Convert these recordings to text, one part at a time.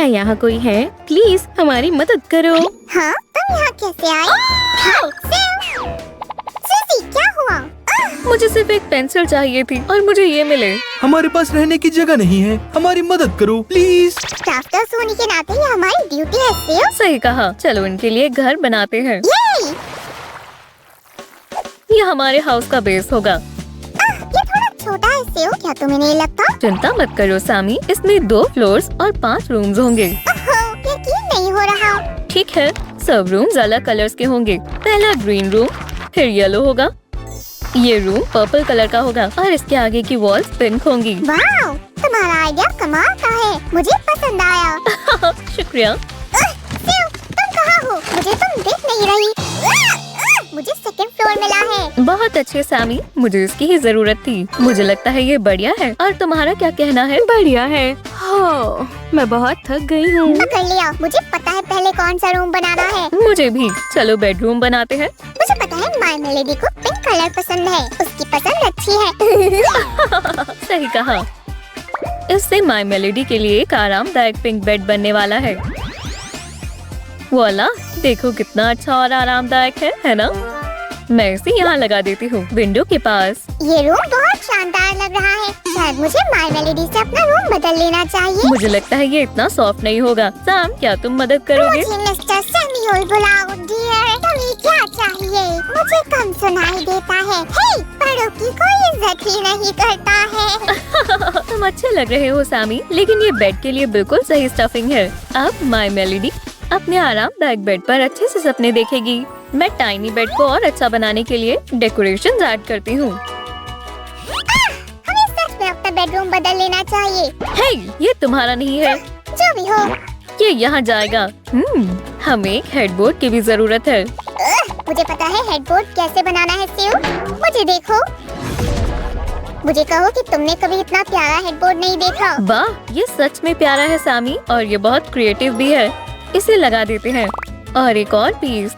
यहाँ कोई है? प्लीज हमारी मदद करो। हाँ, तुम यहाँ कैसे आए? हाँ, सूजी, क्या हुआ? मुझे सिर्फ एक पेंसिल चाहिए थी और मुझे ये मिले। हमारे पास रहने की जगह नहीं है, हमारी मदद करो प्लीज। क्राफ्टर्स होने के नाते ये हमारी ड्यूटी है सेव। सही कहा, चलो इनके लिए घर बनाते हैं। ये हमारे हाउस का बेस होगा। ये थोड़ा छोटा है सेव, क्या तुम्हें नहीं लगता? चिंता मत करो सामी, इसमें 2 फ्लोर्स और 5 रूम्स होंगे। यकीन नहीं हो रहा। ठीक है, सब रूम्स अलग कलर्स के होंगे। पहला ग्रीन रूम, फिर येलो होगा। ये रूम पर्पल कलर का होगा और इसके आगे की वॉल्स पिंक होंगी। वाह, तुम्हारा आइडिया कमाल का है, मुझे पसंद आया। शुक्रिया। सेव, तुम कहाँ हो? मुझे तुम दिख नहीं रही। मुझे सेकंड फ्लोर मिला है। बहुत अच्छे सामी, मुझे इसकी ही जरूरत थी। मुझे लगता है ये बढ़िया है। और तुम्हारा क्या कहना है? बढ़िया है। हाँ, मैं बहुत थक गई हूँ। कर लिया, मुझे पता है पहले कौन सा रूम बनाना है। मुझे भी। चलो बेडरूम बनाते हैं। मुझे पता है माय मेलेडी को पिंक कलर पसंद है, उसकी पसंद अच्छी है। सही कहा। इससे माय मेलेडी के लिए एक आरामदायक पिंक बेड बनने वाला है। वाला, देखो कितना अच्छा और आरामदायक है ना? मैं इसे यहाँ लगा देती हूँ, विंडो के पास। ये रूम बहुत शानदार लग रहा है। शायद मुझे माय मेलेडी से अपना रूम बदल लेना चाहिए। मुझे लगता है ये इतना सॉफ्ट नहीं होगा। सैम, क्या तुम मदद करोगे? मुझे मिस्टर सैमुअल बुलाओ डियर। तुम्हें क्या चाहिए? मुझे कम सुनाई देता है। हे, बड़ों की कोई इज्जत ही नहीं करता है। तुम अच्छे लग रहे हो सामी, लेकिन ये बेड के लिए बिल्कुल सही स्टफिंग है। अब माय मेलेडी अपने आरामदायक बेड पर अच्छे से सपने देखेगी। मैं टाइनी बेड को और अच्छा बनाने के लिए डेकोरेशंस ऐड करती हूँ। हमें सच में अपना बेडरूम बदल लेना चाहिए। हे, ये तुम्हारा नहीं है। जो भी हो, ये यहाँ जाएगा। हमें एक हेडबोर्ड की भी जरूरत है। मुझे पता है हेडबोर्ड कैसे बनाना है सेव। मुझे देखो। मुझे कहो कि तुमने कभी इतना प्यारा हेडबोर्ड नहीं देखा। वाह, ये सच में प्यारा है सामी, और ये बहुत क्रिएटिव भी है। इसे लगा देते हैं। और एक और पीस।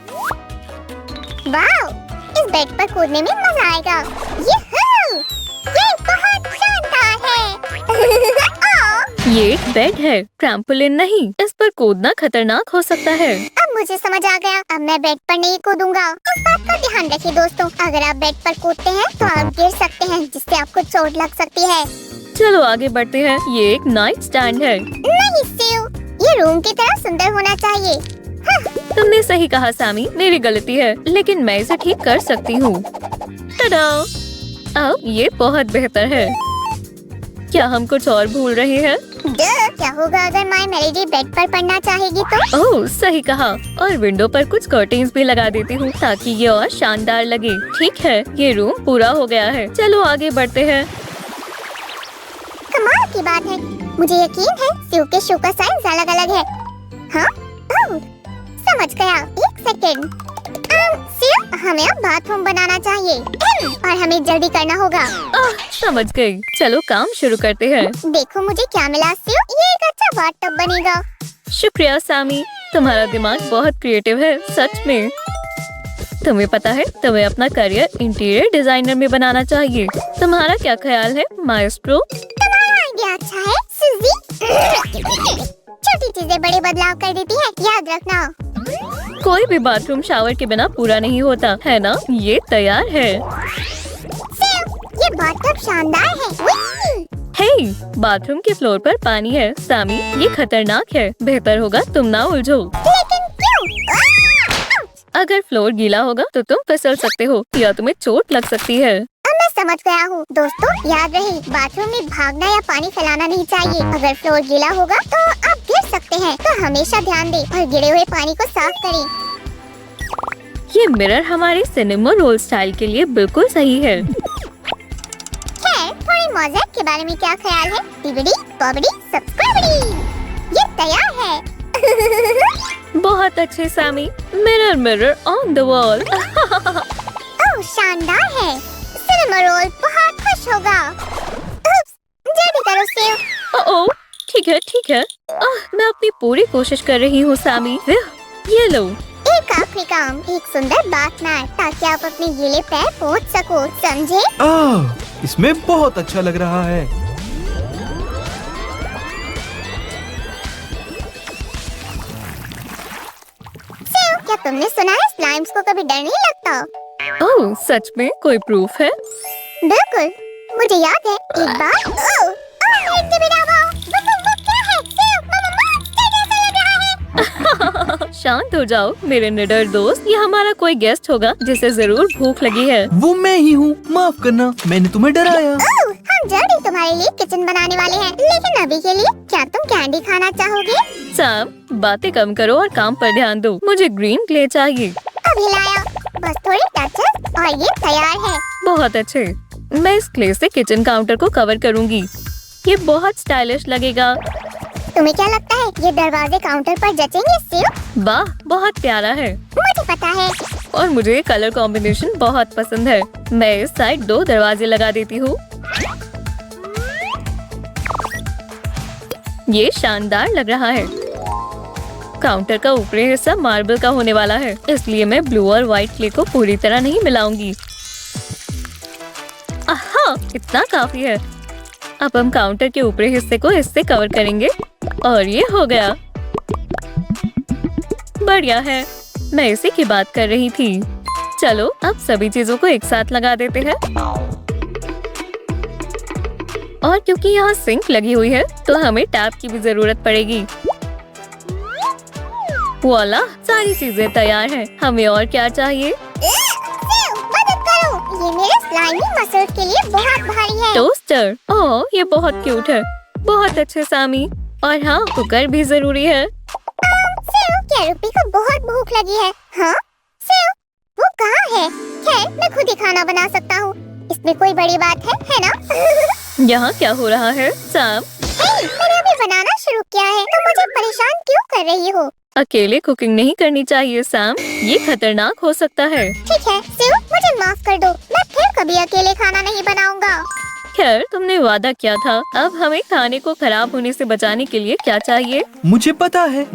वाह, इस बेड पर कूदने में मजा आएगा। ये बहुत शानदार है। ये एक बेड है, ट्रैम्पोलिन नहीं। इस पर कूदना खतरनाक हो सकता है। अब मुझे समझ आ गया। अब मैं बेड पर नहीं कूदूंगा। इस बात का ध्यान रखिए दोस्तों, अगर आप बेड पर कूदते हैं तो आप गिर सकते हैं, जिससे आपको चोट लग सकती है। चलो आगे बढ़ते हैं। ये एक नाइट स्टैंड है। नहीं सेव, ये रूम की तरह सुंदर होना चाहिए। तुमने सही कहा सामी, मेरी गलती है, लेकिन मैं इसे ठीक कर सकती हूँ। टडा! अब ये बहुत बेहतर है। क्या हम कुछ और भूल रहे हैं? क्या होगा अगर माय मेलेडी बेड पर पढ़ना चाहेगी तो? ओह, सही कहा। और विंडो पर कुछ कर्टेन्स भी लगा देती हूँ ताकि ये और शानदार लगे। ठीक है, ये रूम पूरा हो गया है। चलो आगे बढ़ते हैं। कमाल की बात है, मुझे यकीन है सेव के शू का साइज अलग अलग है। हाँ? ओह, समझ गया। एक सेकेंड। सेव, हमें अब बाथरूम बनाना चाहिए और हमें जल्दी करना होगा। समझ गई। चलो काम शुरू करते हैं। देखो मुझे क्या मिला सेव, ये एक अच्छा बाथटब बनेगा। शुक्रिया सामी, तुम्हारा दिमाग बहुत क्रिएटिव है, सच में। तुम्हें पता है, तुम्हें अपना करियर इंटीरियर डिजाइनर में बनाना चाहिए। तुम्हारा क्या ख्याल है माएस्ट्रो? तुम्हारा आइडिया अच्छा है सुजी। छोटी चीजें बड़े बदलाव कर देती है, याद रखना। कोई भी बाथरूम शावर के बिना पूरा नहीं होता, है ना? ये तैयार है। सेव, ये बाथटब शानदार है। हे, बाथरूम के फ्लोर पर पानी है। सामी, ये खतरनाक है। बेहतर होगा तुम ना उलझो। लेकिन क्यों? अगर फ्लोर गीला होगा तो तुम फिसल सकते हो या तुम्हें चोट लग सकती है। अब मैं समझ गया हूँ। दोस्तों याद रहे, बाथरूम में भागना या पानी फैलाना नहीं चाहिए। अगर फ्लोर गीला होगा तो आप गिर सकते हैं, तो हमेशा ध्यान दें और गिरे हुए पानी को साफ करें। ये मिरर हमारे सिनेमा रोल स्टाइल के लिए बिल्कुल सही है। खैर, थोड़ी मोज़ेक के बारे में क्या ख्याल है? डीवीडी, बॉबडी, सब्सक्राइबडी, ये तैयार है। बहुत अच्छे Sami. Mirror mirror on the wall. Oh, शानदार है। सिनेमा रोल बहुत खुश होगा। उप्स, जल्दी करो सेव। ओह, ठीक है ठीक है। मैं अपनी पूरी कोशिश कर रही हूँ सामी। ये लो। एक आखिरी काम, एक सुंदर बाथ मैट, ताकि आप अपने गीले पैर पोंछ सको, समझे? इसमें बहुत अच्छा लग रहा है। क्या तुमने सुना है स्लाइम्स को कभी डर नहीं लगता? ओह, सच में? कोई प्रूफ है? बिल्कुल, मुझे याद है एक बार। ओह, वो क्या है? सेव, monster जैसा लग रहा है। शांत हो जाओ मेरे निडर दोस्त, ये हमारा कोई गेस्ट होगा जिसे जरूर भूख लगी है। वो मैं ही हूँ, माफ करना, मैंने तुम्हें डराया। ओह, हम जल्द ही तुम्हारे लिए किचन बनाने वाले हैं, लेकिन अभी के लिए क्या तुम कैंडी खाना चाहोगे? सैम, बातें कम करो और काम पर ध्यान दो। मुझे ग्रीन क्ले चाहिए। अभी लाया, बस थोड़ी टचेस और ये तैयार है। बहुत अच्छे। मैं इस क्ले से किचन काउंटर को कवर करूंगी। ये बहुत स्टाइलिश लगेगा। तुम्हें क्या लगता है ये दरवाजे काउंटर पर जचेंगे सेव? वाह, बहुत प्यारा है। मुझे पता है। और मुझे ये कलर कॉम्बिनेशन बहुत पसंद है। मैं इस साइड 2 दरवाजे लगा देती हूँ। ये शानदार लग रहा है। काउंटर का ऊपरी हिस्सा मार्बल का होने वाला है, इसलिए मैं ब्लू और व्हाइट क्ले को पूरी तरह नहीं मिलाऊंगी। आहा, इतना काफी है। अब हम काउंटर के ऊपरी हिस्से को इससे कवर करेंगे और ये हो गया। बढ़िया है, मैं इसी की बात कर रही थी। चलो अब सभी चीजों को एक साथ लगा देते हैं। और क्योंकि यहाँ सिंक लगी हुई है तो हमें टैप की भी जरूरत पड़ेगी। वाला, सारी चीजें तैयार हैं। हमें और क्या चाहिए? सेव, मदद करो, ये मेरे स्लाइमी मसल्स के लिए बहुत भारी है। टोस्टर। ओह, ये बहुत क्यूट है। बहुत अच्छे सामी। और हाँ, कुकर भी जरूरी है। सेव, क्या रूपी को बहुत भूख लगी है? हाँ? सेव, वो कहाँ है? खैर, मैं खुद ही खाना बना सकता हूँ। इसमें कोई बड़ी बात है ना? यहाँ क्या हो रहा है सैम? मैंने अभी बनाना शुरू किया है, तो मुझे परेशान क्यों कर रही हो? अकेले कुकिंग नहीं करनी चाहिए सैम, ये खतरनाक हो सकता है। ठीक है सेव, मुझे माफ कर दो, मैं फिर कभी अकेले खाना नहीं बनाऊंगा। खैर, तुमने वादा किया था। अब हमें खाने को खराब होने से बचाने के लिए क्या चाहिए? मुझे पता है,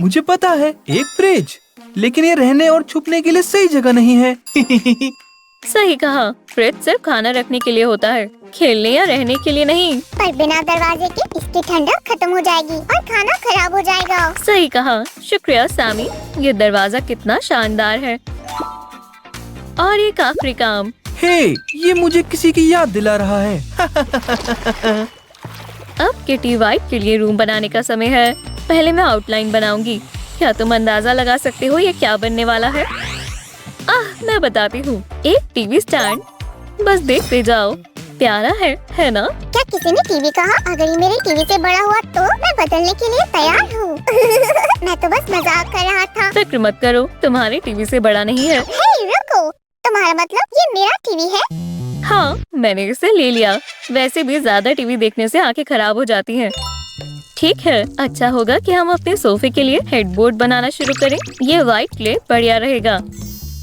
एक फ्रिज। लेकिन ये रहने और छुपने के लिए सही जगह नहीं है। सही कहा, फ्रिज सिर्फ खाना रखने के लिए होता है, खेलने या रहने के लिए नहीं। पर बिना दरवाजे के इसकी ठंडक खत्म हो जाएगी और खाना खराब हो जाएगा। सही कहा, शुक्रिया सामी। ये दरवाजा कितना शानदार है। और एक आखिरी काम। हे, ये मुझे किसी की याद दिला रहा है। अब किटी व्हाइट के लिए रूम बनाने का समय है। पहले मैं आउटलाइन बनाऊंगी। क्या तुम अंदाजा लगा सकते हो ये क्या बनने वाला है? मैं बताती हूँ। एक टीवी स्टैंड। बस देखते जाओ। प्यारा है ना? क्या किसी ने टीवी कहा? अगर ये मेरे टीवी से बड़ा हुआ तो मैं बदलने के लिए तैयार हूँ। मैं तो बस मजाक कर रहा था। फिक्र मत करो, तुम्हारे टीवी से बड़ा नहीं है। हे, रुको, तुम्हारा मतलब ये मेरा टीवी है? हाँ, मैंने इसे ले लिया। वैसे भी ज्यादा टीवी देखने से आंखें खराब हो जाती हैं। ठीक है, अच्छा होगा कि हम अपने सोफे के लिए हेडबोर्ड बनाना शुरू करें। ये व्हाइट क्ले बढ़िया रहेगा।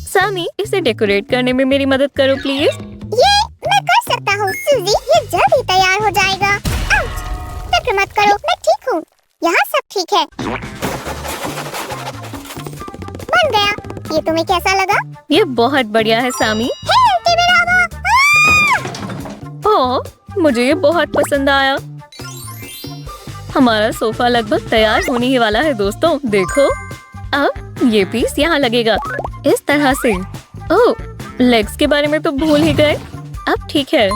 सामी, इसे डेकोरेट करने में मेरी मदद करो प्लीज। ये मैं कर सकता हूँ सूजी, ये जल्द ही तैयार हो जाएगा। फिक्र मत करो, मैं ठीक हूँ। यहाँ सब ठीक है। बन गया। ये तुम्हें कैसा लगा? ये बहुत बढ़िया है सामी। हे, टीवी लावा। ओह, मुझे ये बहुत पसंद आया। हमारा सोफा लगभग तैयार होने ही वाला है दोस्तों। देखो, अब ये पीस यहाँ लगेगा इस तरह से। ओह, लेग्स के बारे में तो भूल ही गए। अब ठीक है,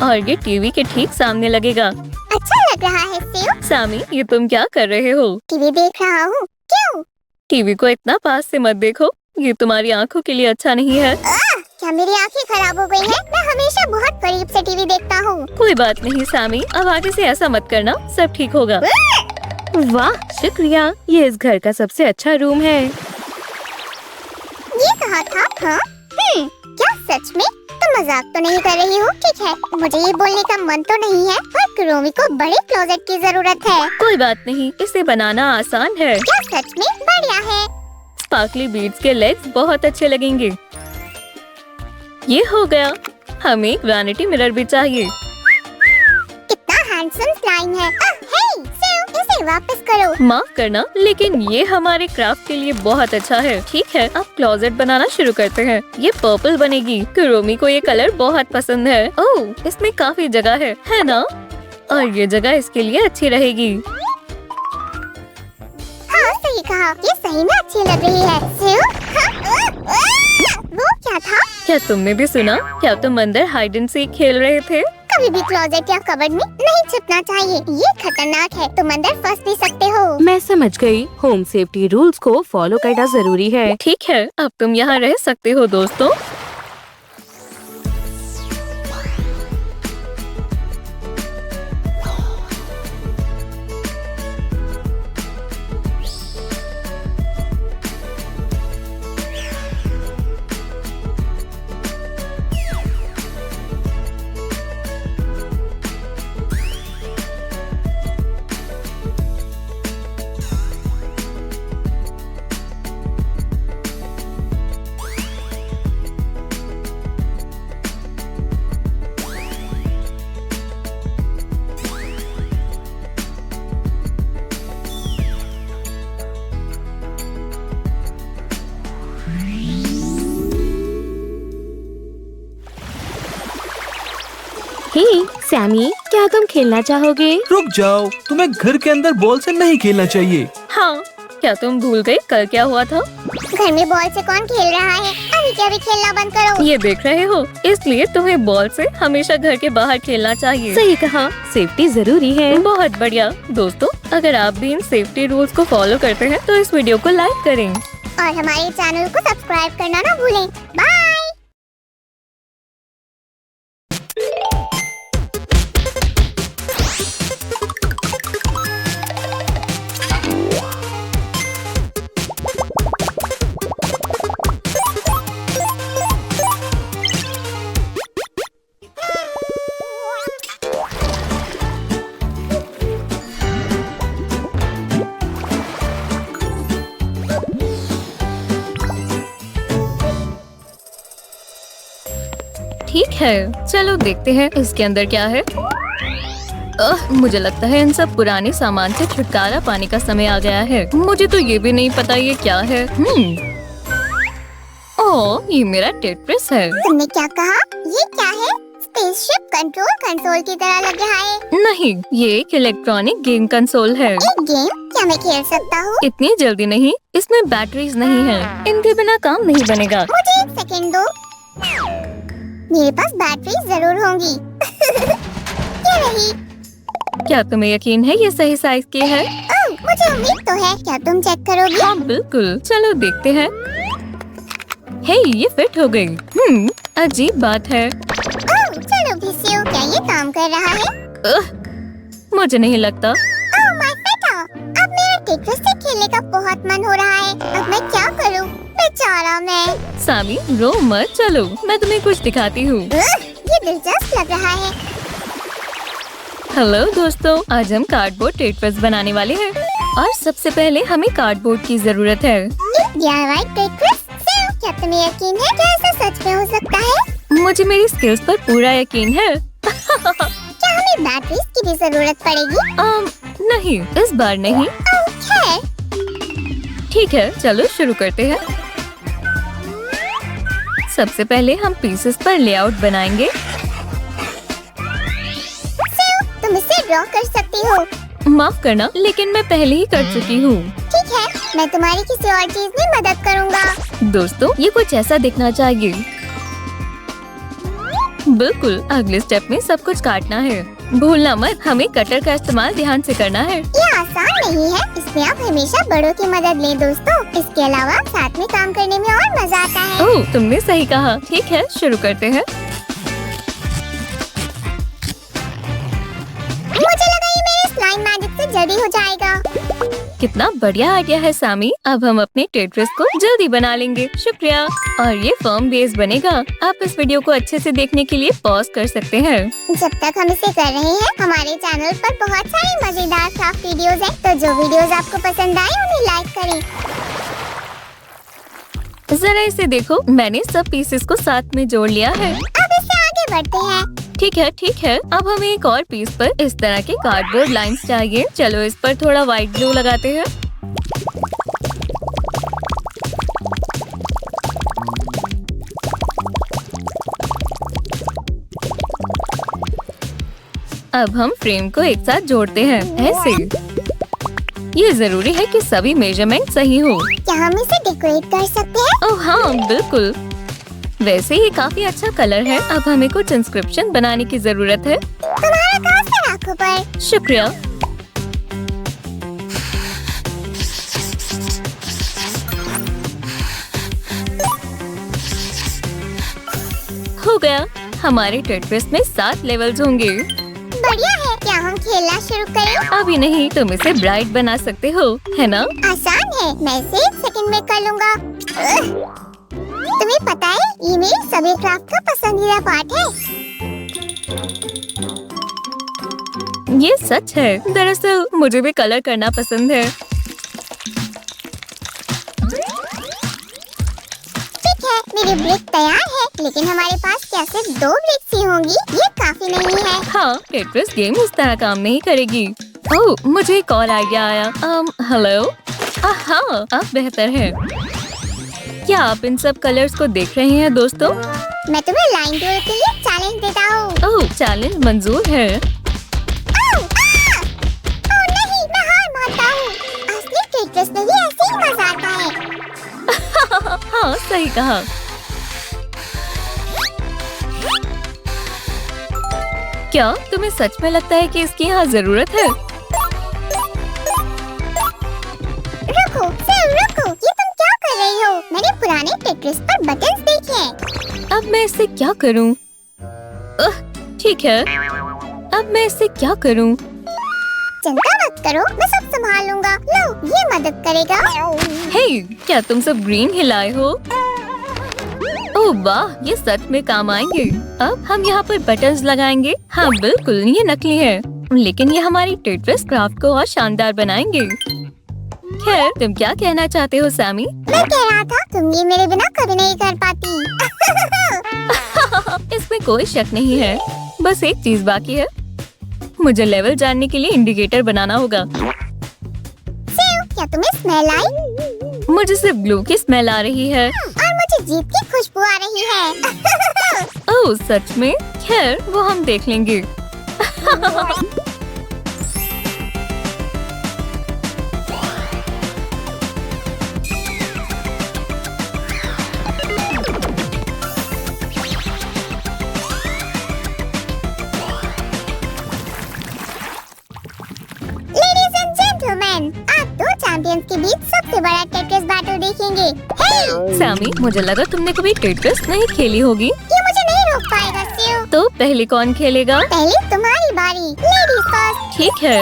और ये टीवी के ठीक सामने लगेगा। अच्छा लग रहा है सेव। सामी, ये तुम क्या कर रहे हो? टीवी देख रहा हूँ। क्यों? टीवी को इतना पास से मत देखो, ये तुम्हारी आंखों के लिए अच्छा नहीं है। क्या मेरी आंखें खराब हो गई हैं? मैं हमेशा बहुत करीब से टीवी देखता हूँ। कोई बात नहीं सामी, अब आगे से ऐसा मत करना, सब ठीक होगा। वाह, शुक्रिया। ये इस घर का सबसे अच्छा रूम है। ये कहा था? हाँ? क्या सच में? तुम मजाक तो नहीं कर रही हो? ठीक है, मुझे ये बोलने का मन तो नहीं है, पर क्रोमी को बड़े क्लोजेट की जरूरत है। कोई बात नहीं, इसे बनाना आसान है। क्या सच में? बढ़िया है। स्पार्कली बीड्स के लेग्स बहुत अच्छे लगेंगे। ये हो गया। हमें एक वैनिटी मिरर भी चाहिए। कितना हैंडसम स्लाइम है। हे, सेव, इसे वापस करो। माफ करना, लेकिन ये हमारे क्राफ्ट के लिए बहुत अच्छा है। ठीक है, अब क्लोजेट बनाना शुरू करते हैं। ये पर्पल बनेगी। कुरोमी को ये कलर बहुत पसंद है। ओह, इसमें काफी जगह है ना? और ये जगह इसके लिए अच्छी रहेगी। हाँ, सही कहा। ये सही में अच्छी लग रही है। सेव, हाँ, क्या तुमने भी सुना? क्या तुम अंदर हाइड एंड सीक खेल रहे थे? कभी भी क्लोजेट या कबर्ड में नहीं छिपना चाहिए, ये खतरनाक है, तुम अंदर फंस भी सकते हो। मैं समझ गई। होम सेफ्टी रूल्स को फॉलो करना जरूरी है। ठीक है, अब तुम यहाँ रह सकते हो दोस्तों। हे सैमी, क्या तुम खेलना चाहोगे? रुक जाओ, तुम्हें घर के अंदर बॉल से नहीं खेलना चाहिए। हाँ, क्या तुम भूल गए कल क्या हुआ था? घर में बॉल से कौन खेल रहा है? अभी के अभी खेलना बंद करो। ये देख रहे हो, इसलिए तुम्हें बॉल से हमेशा घर के बाहर खेलना चाहिए। सही कहा, सेफ्टी जरूरी है। बहुत बढ़िया दोस्तों, अगर आप भी इन सेफ्टी रूल्स को फॉलो करते हैं तो इस वीडियो को लाइक करें। और हमारे चैनल को सब्सक्राइब करना ना भूलें। बाय। ठीक है, चलो देखते हैं इसके अंदर क्या है। मुझे लगता है इन सब पुराने सामान से छुटकारा पाने का समय आ गया है। मुझे तो ये भी नहीं पता ये क्या है। ओह, ये मेरा टेट्रिस है। तुमने क्या कहा? ये क्या है? स्पेसशिप कंट्रोल कंसोल की तरह लग रहा है। नहीं, ये एक इलेक्ट्रॉनिक गेम कंसोल है। एक गेम? क्या मैं खेल सकता हूँ? इतनी जल्दी नहीं, इसमें बैटरीज नहीं है, इनके बिना काम नहीं बनेगा। मुझे एक सेकंड दो। मेरे पास बैटरी जरूर होंगी। ये रही। क्या तुम्हें यकीन है ये सही साइज की है? मुझे उम्मीद तो है। क्या तुम चेक करोगे? हाँ बिल्कुल, चलो देखते हैं। हे, ये फिट हो गई। अजीब बात है। चलो भिसियो, क्या ये काम कर रहा है? मुझे नहीं लगता। माय बेटा, अब मेरा टेट्रिस से खेलने का बहुत मन हो रहा है। अब मैं क्या करूं? बेचारा मैं। सामी, रो मत, चलो मैं तुम्हें कुछ दिखाती हूँ। ये दिलचस्प लग रहा है। हेलो दोस्तों, आज हम कार्डबोर्ड टेट्रिस बनाने वाले हैं और सबसे पहले हमें कार्डबोर्ड की जरूरत है। DIY Tetris? क्या तुम्हें यकीन है? क्या ऐसा सच में हो सकता है? मुझे मेरी स्किल्स पर पूरा यकीन है। क्या हमें बैटरीज की भी जरूरत पड़ेगी? नहीं, इस बार नहीं। खैर, ठीक है, चलो शुरू करते हैं। सबसे पहले हम पीसेस पर लेआउट बनाएंगे। तुम इसे ड्रॉ कर सकती हो। माफ करना, लेकिन मैं पहले ही कर चुकी हूँ। ठीक है, मैं तुम्हारी किसी और चीज में मदद करूँगा। दोस्तों, ये कुछ ऐसा दिखना चाहिए। बिल्कुल, अगले स्टेप में सब कुछ काटना है। भूलना मत, हमें कटर का इस्तेमाल ध्यान से करना है। ये आसान नहीं है, इसमें आप हमेशा बड़ों की मदद लें दोस्तों। इसके अलावा साथ में काम करने में और मजा आता है। ओह, तुमने सही कहा। ठीक है, शुरू करते हैं। मुझे लगा ये मेरे स्लाइम मैजिक से जल्दी हो जाएगा। कितना बढ़िया आइडिया है सामी। अब हम अपने टेट्रिस को जल्दी बना लेंगे। शुक्रिया। और ये फर्म बेस बनेगा। आप इस वीडियो को अच्छे से देखने के लिए पॉज कर सकते हैं। जब तक हम इसे कर रहे हैं, हमारे चैनल पर बहुत सारी मजेदार क्राफ्ट वीडियोस हैं, तो जो वीडियोस आपको पसंद आए उन्हें लाइक करें। जरा इसे देखो, मैंने सब पीसेस को साथ में जोड़ लिया है। अब इससे आगे बढ़ते हैं। ठीक है, ठीक है। अब हमें एक और पीस पर इस तरह के कार्डबोर्ड लाइंस चाहिए। चलो इस पर थोड़ा व्हाइट ग्लू लगाते हैं। अब हम फ्रेम को एक साथ जोड़ते हैं, ऐसे। ये जरूरी है कि सभी मेजरमेंट सही हो। क्या हम इसे डेकोरेट कर सकते हैं? ओह हाँ, बिल्कुल। वैसे ये काफी अच्छा कलर है। अब हमें कुछ इंस्क्रिप्शन बनाने की जरूरत है। तुम्हारा कर्सर आंखों पर। शुक्रिया। हो गया। हमारे टेट्रिस में 7 लेवल्स होंगे। बढ़िया है। क्या हम खेलना शुरू करें? अभी नहीं, तुम इसे ब्राइट बना सकते हो, है ना? आसान है, मैं इसे 1 सेकंड में कर लूँगा। तुम्हें पता है ये मेरी सभी क्राफ्ट का पसंदीदा पार्ट है। ये सच है। दरअसल मुझे भी कलर करना पसंद है। ठीक है, मेरी ब्रिक तैयार है, लेकिन हमारे पास क्या सिर्फ 2 ब्रिक्स ही होंगी? ये काफी नहीं है। हाँ, टेट्रिस गेम इस तरह काम नहीं करेगी। ओह, मुझे एक और आइडिया आया। हेलो। हाँ, अब बेहतर है। क्या आप इन सब कलर्स को देख रहे हैं दोस्तों? मैं तुम्हें लाइन टूर के लिए चैलेंज देता हूँ। ओह, चैलेंज मंजूर है। ओह नहीं, मैं हार मानता हूँ। असली टेट्रिस में भी ऐसे ही मजा आता है। हाँ, सही कहा। क्या तुम्हें सच में लगता है कि इसकी यहाँ जरूरत है? रुको, सिर्फ रुको, ये तुम क्या कर रही हो? मैंने पुराने टेट्रिस पर बटन्स देखे हैं। अब मैं इससे क्या करूँ? ठीक है, अब मैं इससे क्या करूँ? चिंता मत करो, मैं सब संभाल लूंगा। लो, ये मदद करेगा। हे, क्या तुम सब ग्रीन हिलाए हो? ओह वाह, ये सच में काम आएंगे। अब हम यहाँ पर बटन्स लगाएंगे। हाँ बिल्कुल, ये नकली है, लेकिन ये हमारी टेट्रिस क्राफ्ट को और शानदार बनाएंगे। खैर, तुम क्या कहना चाहते हो सैमी? मैं कह रहा था तुम ये मेरे बिना कभी नहीं कर पाती। इसमें कोई शक नहीं है। बस एक चीज बाकी है, मुझे लेवल जानने के लिए इंडिकेटर बनाना होगा। सेव, क्या तुम्हें स्मेल आई? मुझे सिर्फ ग्लू की स्मेल आ रही है। और मुझे जीत की खुशबू आ रही है। ओह सच में? खैर, वो हम देख लेंगे। लेडीज एंड जेंटलमैन, आप 2 चैंपियंस के बीच सबसे बड़ा टेट्रिस बैटल देखेंगे। हे! सैमी, मुझे लगा तुमने कभी टेट्रिस नहीं खेली होगी। ये मुझे नहीं रोक पाएगा सेव। तो पहले कौन खेलेगा? पहले तुम्हारी बारी। Ladies first. ठीक है।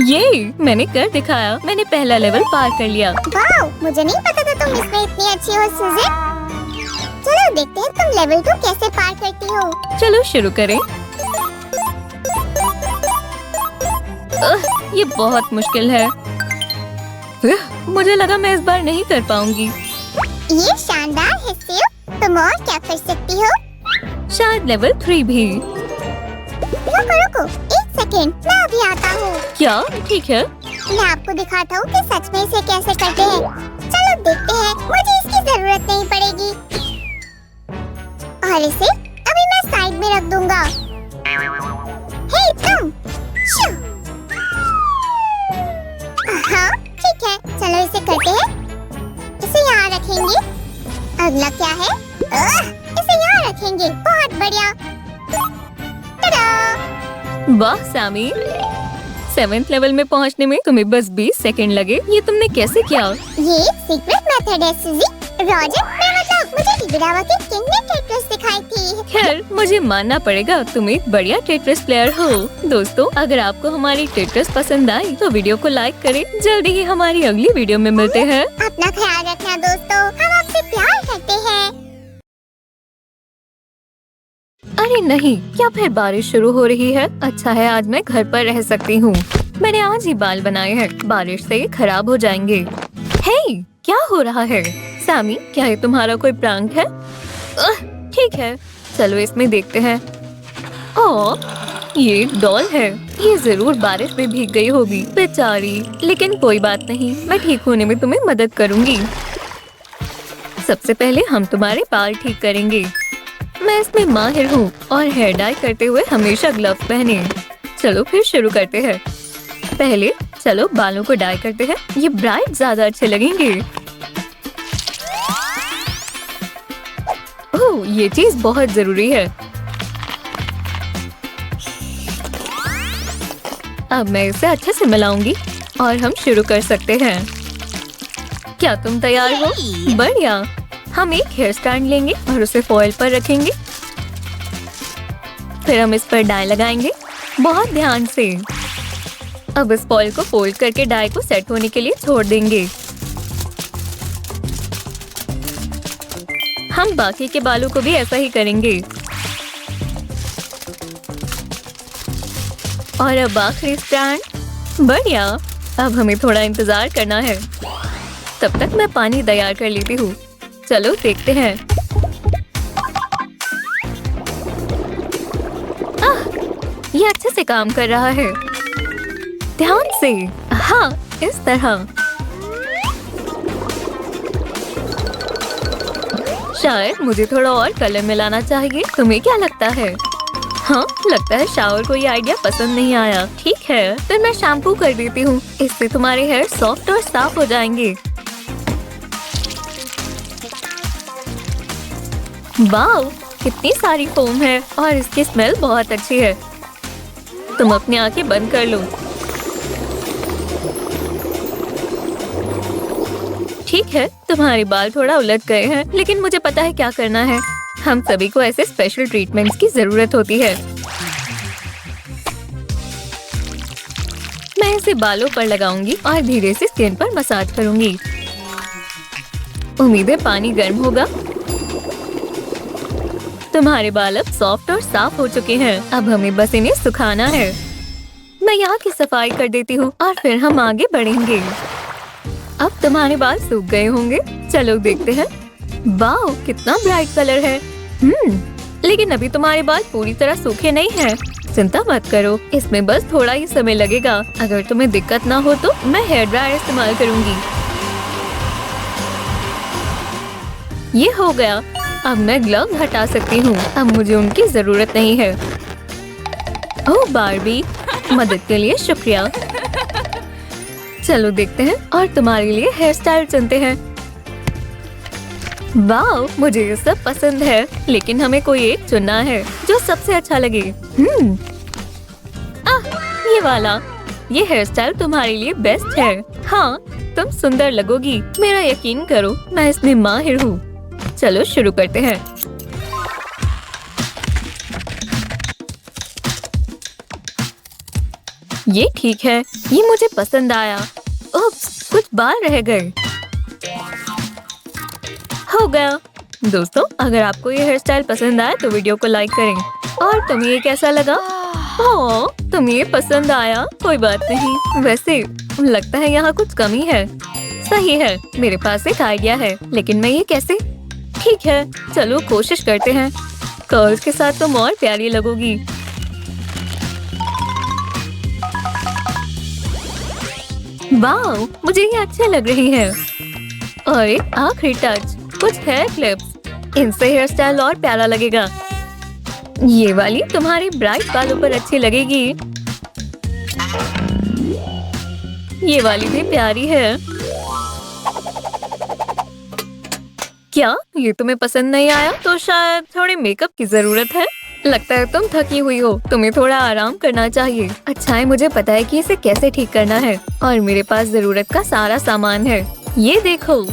ये मैंने कर दिखाया। मैंने पहला लेवल पार कर लिया। वाओ, मुझे नहीं पता था तुम इसमें इतनी अच्छी हो सुजन। चलो देखते हैं तुम लेवल 2 कैसे पार करती हो। चलो शुरू करें। ये बहुत मुश्किल है। मुझे लगा मैं इस बार नहीं कर पाऊंगी। ये शानदार है सेव, तुम और क्या कर सकती हो? शायद लेवल 3 भी। रुको रुको, 1 सेकेंड, मैं अभी आता हूँ। क्या? ठीक है। मैं आपको दिखाता हूँ कि सच में इसे कैसे करते हैं। चलो देखते हैं, मुझे इसकी जरूरत नहीं पड़ेगी। और इसे अभी मैं साइड में रख दूंगा। हे तुम! शू! हाँ, ठीक है, चलो इसे करते हैं। इसे यहाँ रखेंगे। अगला क्या है? इसे यहाँ रखेंगे। बहुत बढ़िया। टाडा! वाह सैमी, 7th लेवल में पहुंचने में तुम्हें बस 20 सेकंड लगे। ये तुमने कैसे किया? ये सीक्रेट मेथड है सुजी। रॉजर, मैं मतलब मुझे हिबिडावा के किंग ने टेट्रिस सिखाई थी। खैर, मुझे मानना पड़ेगा तुम एक बढ़िया टेट्रिस प्लेयर हो। दोस्तों, अगर आपको हमारी टेट्रिस पसंद आई तो वीडियो को लाइक करें। जल्दी ही हमारी अगली वीडियो में मिलते हैं। अपना ख्याल रखना दोस्तों, हम आपसे प्यार करते हैं। अरे नहीं, क्या फिर बारिश शुरू हो रही है? अच्छा है, आज मैं घर पर रह सकती हूँ। मैंने आज ही बाल बनाए हैं, बारिश से ये खराब हो जाएंगे। हे, क्या हो रहा है? सैमी, क्या ये तुम्हारा कोई प्रैंक है? ठीक है, चलो इसमें देखते हैं। ओह, ये एक डॉल है। ये जरूर बारिश में भीग गई होगी, बेचारी। लेकिन कोई बात नहीं, मैं ठीक होने में तुम्हें मदद करूंगी। सबसे पहले हम तुम्हारे बाल ठीक करेंगे। मैं इसमें माहिर हूँ और हेयर डाई करते हुए हमेशा ग्लव्स पहने। चलो फिर शुरू करते हैं। पहले चलो बालों को डाई करते हैं। ये ब्राइट ज्यादा अच्छे लगेंगे। ये चीज बहुत जरूरी है। अब मैं इसे अच्छे से मिलाऊंगी और हम शुरू कर सकते हैं। क्या तुम तैयार हो? बढ़िया। हम एक हेयर स्टैंड लेंगे और उसे फॉइल पर रखेंगे। फिर हम इस पर डाई लगाएंगे बहुत ध्यान से। अब इस फॉइल को फोल्ड करके डाई को सेट होने के लिए छोड़ देंगे। हम बाकी के बालों को भी ऐसा ही करेंगे। और अब आखिरी स्टैंड। बढ़िया। अब हमें थोड़ा इंतजार करना है। तब तक मैं पानी तैयार कर लेती हूँ। चलो देखते हैं। ये अच्छे से काम कर रहा है। ध्यान से। हाँ, इस तरह। शायद मुझे थोड़ा और कलर मिलाना चाहिए। तुम्हें क्या लगता है? हाँ, लगता है शावर को ये आइडिया पसंद नहीं आया। ठीक है, फिर मैं शैम्पू कर देती हूँ। इससे तुम्हारे हेयर सॉफ्ट और साफ हो जाएंगे। वाओ, कितनी सारी फोम है और इसकी स्मेल बहुत अच्छी है। तुम अपनी आंखें बंद कर लो। ठीक है, तुम्हारे बाल थोड़ा उलझ गए हैं, लेकिन मुझे पता है क्या करना है। हम सभी को ऐसे स्पेशल ट्रीटमेंट्स की जरूरत होती है। मैं इसे बालों पर लगाऊंगी और धीरे से स्किन पर मसाज करूंगी। उम्मीद है पानी गर्म होगा। तुम्हारे बाल अब सॉफ्ट और साफ हो चुके हैं। अब हमें बस इन्हें सुखाना है। मैं यहाँ की सफाई कर देती हूँ और फिर हम आगे बढ़ेंगे। अब तुम्हारे बाल सूख गए होंगे। चलो देखते हैं। वाओ, कितना ब्राइट कलर है। लेकिन अभी तुम्हारे बाल पूरी तरह सूखे नहीं हैं। चिंता मत करो, इसमें बस थोड़ा ही समय लगेगा। अगर तुम्हें दिक्कत ना हो तो मैं हेयर ड्रायर इस्तेमाल करूंगी। ये हो गया। अब मैं ग्लव हटा सकती हूँ। अब मुझे उनकी जरूरत नहीं है। ओह बार्बी, मदद के लिए शुक्रिया। चलो देखते हैं और तुम्हारे लिए हेयर स्टाइल चुनते हैं। वाओ, मुझे ये सब पसंद है, लेकिन हमें कोई एक चुनना है जो सबसे अच्छा लगे। ये वाला। ये हेयर स्टाइल तुम्हारे लिए बेस्ट है। हाँ, तुम सुंदर लगोगी। मेरा यकीन करो, मैं इसमें माहिर हूँ। चलो शुरू करते हैं। ये ठीक है, ये मुझे पसंद आया। उप्स, कुछ बाल रह गए। हो गया। दोस्तों, अगर आपको ये हेयर स्टाइल पसंद आया तो वीडियो को लाइक करें। और तुम्हें ये कैसा लगा? ओह, तुम्हें ये पसंद आया? कोई बात नहीं। वैसे लगता है यहाँ कुछ कमी है। सही है, मेरे पास एक आइडिया है, लेकिन मैं ये कैसे? ठीक है, चलो कोशिश करते हैं। कर्ल्स के साथ तुम और प्यारी लगोगी। वाओ, मुझे ये अच्छे लग रही है। और एक आखिरी टच, कुछ हेयर क्लिप्स। इनसे हेयर स्टाइल और प्यारा लगेगा। ये वाली तुम्हारे ब्राइट बालों पर अच्छी लगेगी। ये वाली भी प्यारी है। क्या ये तुम्हें पसंद नहीं आया? तो शायद थोड़े मेकअप की जरूरत है। लगता है तुम थकी हुई हो, तुम्हें थोड़ा आराम करना चाहिए। अच्छा है, मुझे पता है कि इसे कैसे ठीक करना है और मेरे पास जरूरत का सारा सामान है। ये देखो।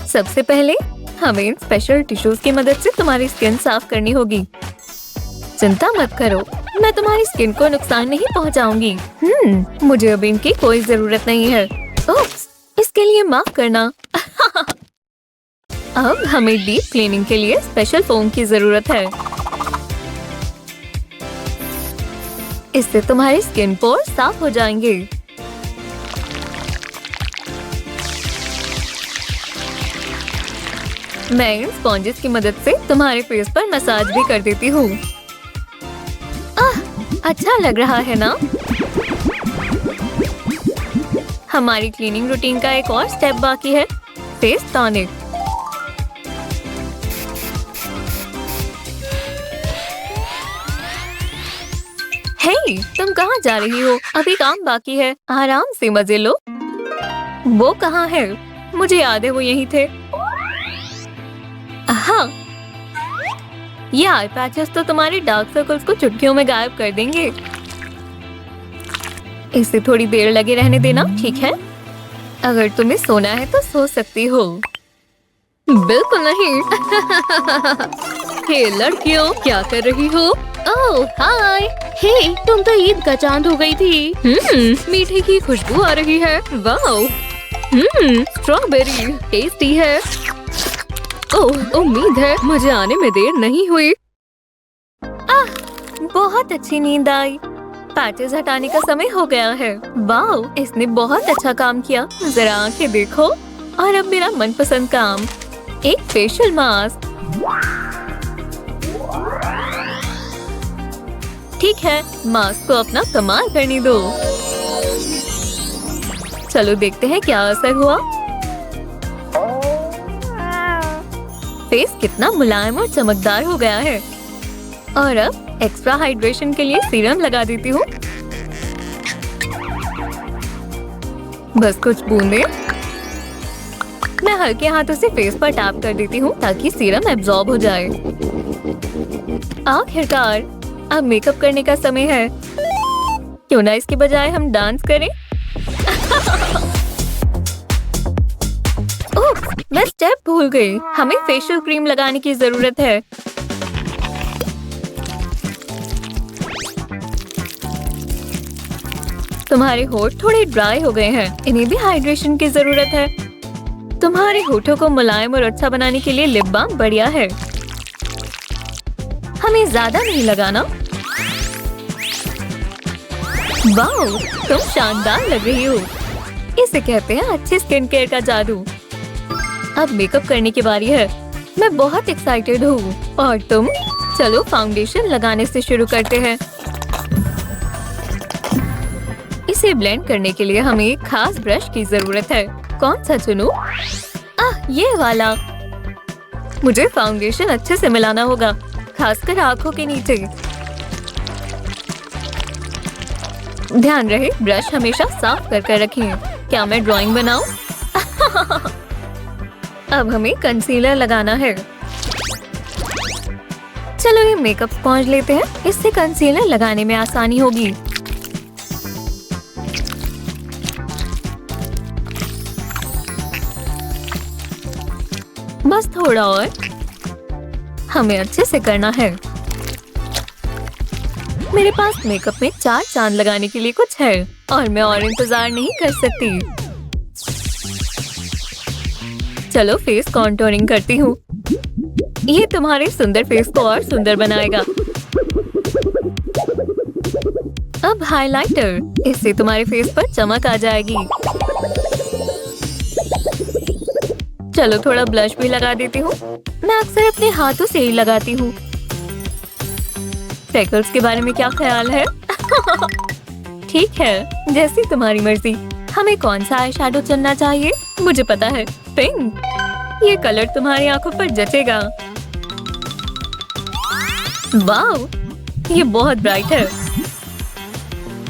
सबसे पहले हमें इन स्पेशल टिश्यूज की मदद से तुम्हारी स्किन साफ करनी होगी। चिंता मत करो, मैं तुम्हारी स्किन को नुकसान नहीं पहुंचाऊंगी। मुझे अब इनकी कोई जरूरत नहीं है। ओप्स, इसके लिए माफ करना। अब हमें डीप क्लीनिंग के लिए स्पेशल फोम की जरूरत है। इससे तुम्हारी स्किन पोर साफ हो जाएंगे। मैं इन स्पॉन्जेस की मदद से तुम्हारे फेस पर मसाज भी कर देती हूँ। अच्छा लग रहा है ना? हमारी क्लीनिंग रूटीन का एक और स्टेप बाकी है, फेस टॉनिक। हे, तुम कहाँ जा रही हो? अभी काम बाकी है, आराम से मजे लो। वो कहाँ है? मुझे याद है वो यहीं थे। हाँ, ये आई पैचेस तो तुम्हारे डार्क सर्कल्स को चुटकियों में गायब कर देंगे। इसे थोड़ी देर लगे रहने देना, ठीक है? अगर तुम्हें सोना है तो सो सकती हो। बिल्कुल नहीं। हे लड़कियों, क्या कर रही हो? ओह हाय, हे तुम तो ईद का चांद हो गई थी। मीठे की खुशबू आ रही है। वाओ, स्ट्रॉबेरी टेस्टी है। ओह, उम्मीद है मुझे आने में देर नहीं हुई। बहुत अच्छी नींद आई। पैचेस हटाने का समय हो गया है। वाओ, इसने बहुत अच्छा काम किया। जरा आंखें देखो। और अब मेरा मनपसंद काम, एक फेशियल मास्क। ठीक है, मास्क को अपना कमाल करने दो। चलो देखते हैं क्या असर हुआ। फेस कितना मुलायम और चमकदार हो गया है। और अब एक्स्ट्रा हाइड्रेशन के लिए सीरम लगा देती हूँ। बस कुछ बूंदे। मैं हल्के हाथों से फेस पर टैप कर देती हूँ ताकि सीरम एब्जॉर्ब हो जाए। आखिरकार अब मेकअप करने का समय है। क्यों ना इसके बजाय हम डांस करें? ओह, मैं स्टेप भूल गई। हमें फेशियल क्रीम लगाने की जरूरत है। तुम्हारे होंठ थोड़े ड्राई हो गए हैं। इन्हें भी हाइड्रेशन की जरूरत है। तुम्हारे होठों को मुलायम और अच्छा बनाने के लिए लिप बाम बढ़िया है। हमें ज्यादा नहीं लगाना। वाओ, तुम शानदार लग रही हो। इसे कहते हैं अच्छे स्किन केयर का जादू। अब मेकअप करने की बारी है। मैं बहुत एक्साइटेड हूँ। और तुम? चलो फाउंडेशन लगाने से शुरू करते हैं। इसे ब्लेंड करने के लिए हमें एक खास ब्रश की जरूरत है। कौन सा चुनूं? ये वाला। मुझे फाउंडेशन अच्छे से मिलाना होगा, खासकर आंखों के नीचे। ध्यान रहे ब्रश हमेशा साफ कर रखें। क्या मैं ड्राइंग बनाऊं? अब हमें कंसीलर लगाना है। चलो ये मेकअप स्पॉन्ज लेते हैं। इससे कंसीलर लगाने में आसानी होगी। बस थोड़ा और। हमें अच्छे से करना है। मेरे पास मेकअप में 4 चांद लगाने के लिए कुछ है और मैं और इंतजार नहीं कर सकती। चलो फेस कॉन्टोरिंग करती हूँ। ये तुम्हारे सुंदर फेस को और सुंदर बनाएगा। अब हाइलाइटर। इससे तुम्हारे फेस पर चमक आ जाएगी। चलो थोड़ा ब्लश भी लगा देती हूँ। मैं अक्सर अपने हाथों से ही लगाती हूँ। फ्रेकल्स के बारे में क्या ख्याल है? ठीक है, जैसी तुम्हारी मर्जी। हमें कौन सा आई शैडो चुनना चाहिए? मुझे पता है, पिंक। ये कलर तुम्हारी आंखों पर जचेगा। वाओ, ये बहुत ब्राइट है।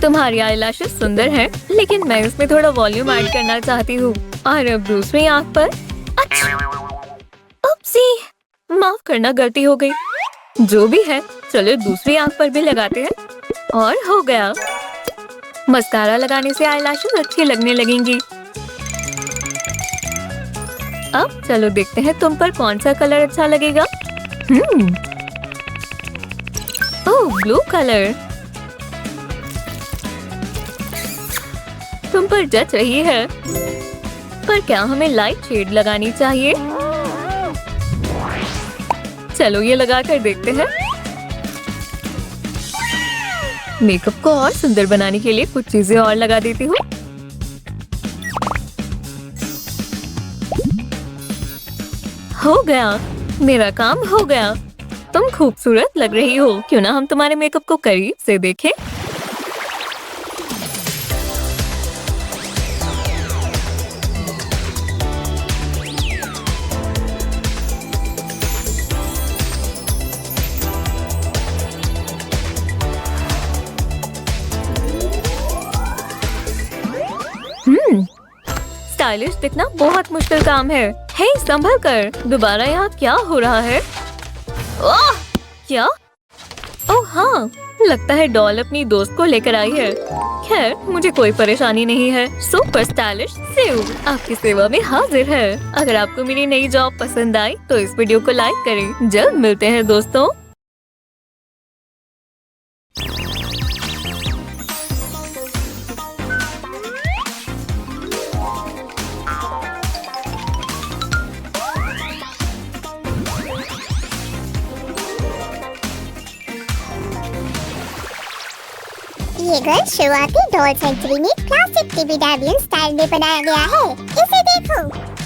तुम्हारी आईलैशेस सुंदर हैं, लेकिन मैं इसमें थोड़ा वॉल्यूम ऐड करना चाहती हूँ। और अब दूसरी आंख पर। उपसी, माफ करना, गलती हो गई। जो भी है, चलो दूसरी आंख पर भी लगाते हैं। और हो गया। मस्कारा लगाने से आईलैशेस अच्छी लगने लगेंगी। अब चलो देखते हैं तुम पर कौन सा कलर अच्छा लगेगा। ओह, ब्लू कलर तुम पर जच रही है। पर क्या हमें लाइट शेड लगानी चाहिए? चलो ये लगा कर देखते हैं। मेकअप को और सुंदर बनाने के लिए कुछ चीजें और लगा देती हूँ। हो गया, मेरा काम हो गया। तुम खूबसूरत लग रही हो। क्यों ना हम तुम्हारे मेकअप को करीब से देखें? स्टाइलिश दिखना बहुत मुश्किल काम है। हे, संभल कर। दोबारा यहाँ क्या हो रहा है? ओह, क्या? ओह हाँ, लगता है डॉल अपनी दोस्त को लेकर आई है। खैर, मुझे कोई परेशानी नहीं है। सुपर स्टाइलिश सेव आपकी सेवा में हाजिर है। अगर आपको मेरी नई जॉब पसंद आई तो इस वीडियो को लाइक करें। जल्द मिलते हैं दोस्तों। ये घर शुरुआती डॉल सेंचुरी में क्लासिक टीवी डायबियन स्टाइल में बनाया गया है। इसे देखो,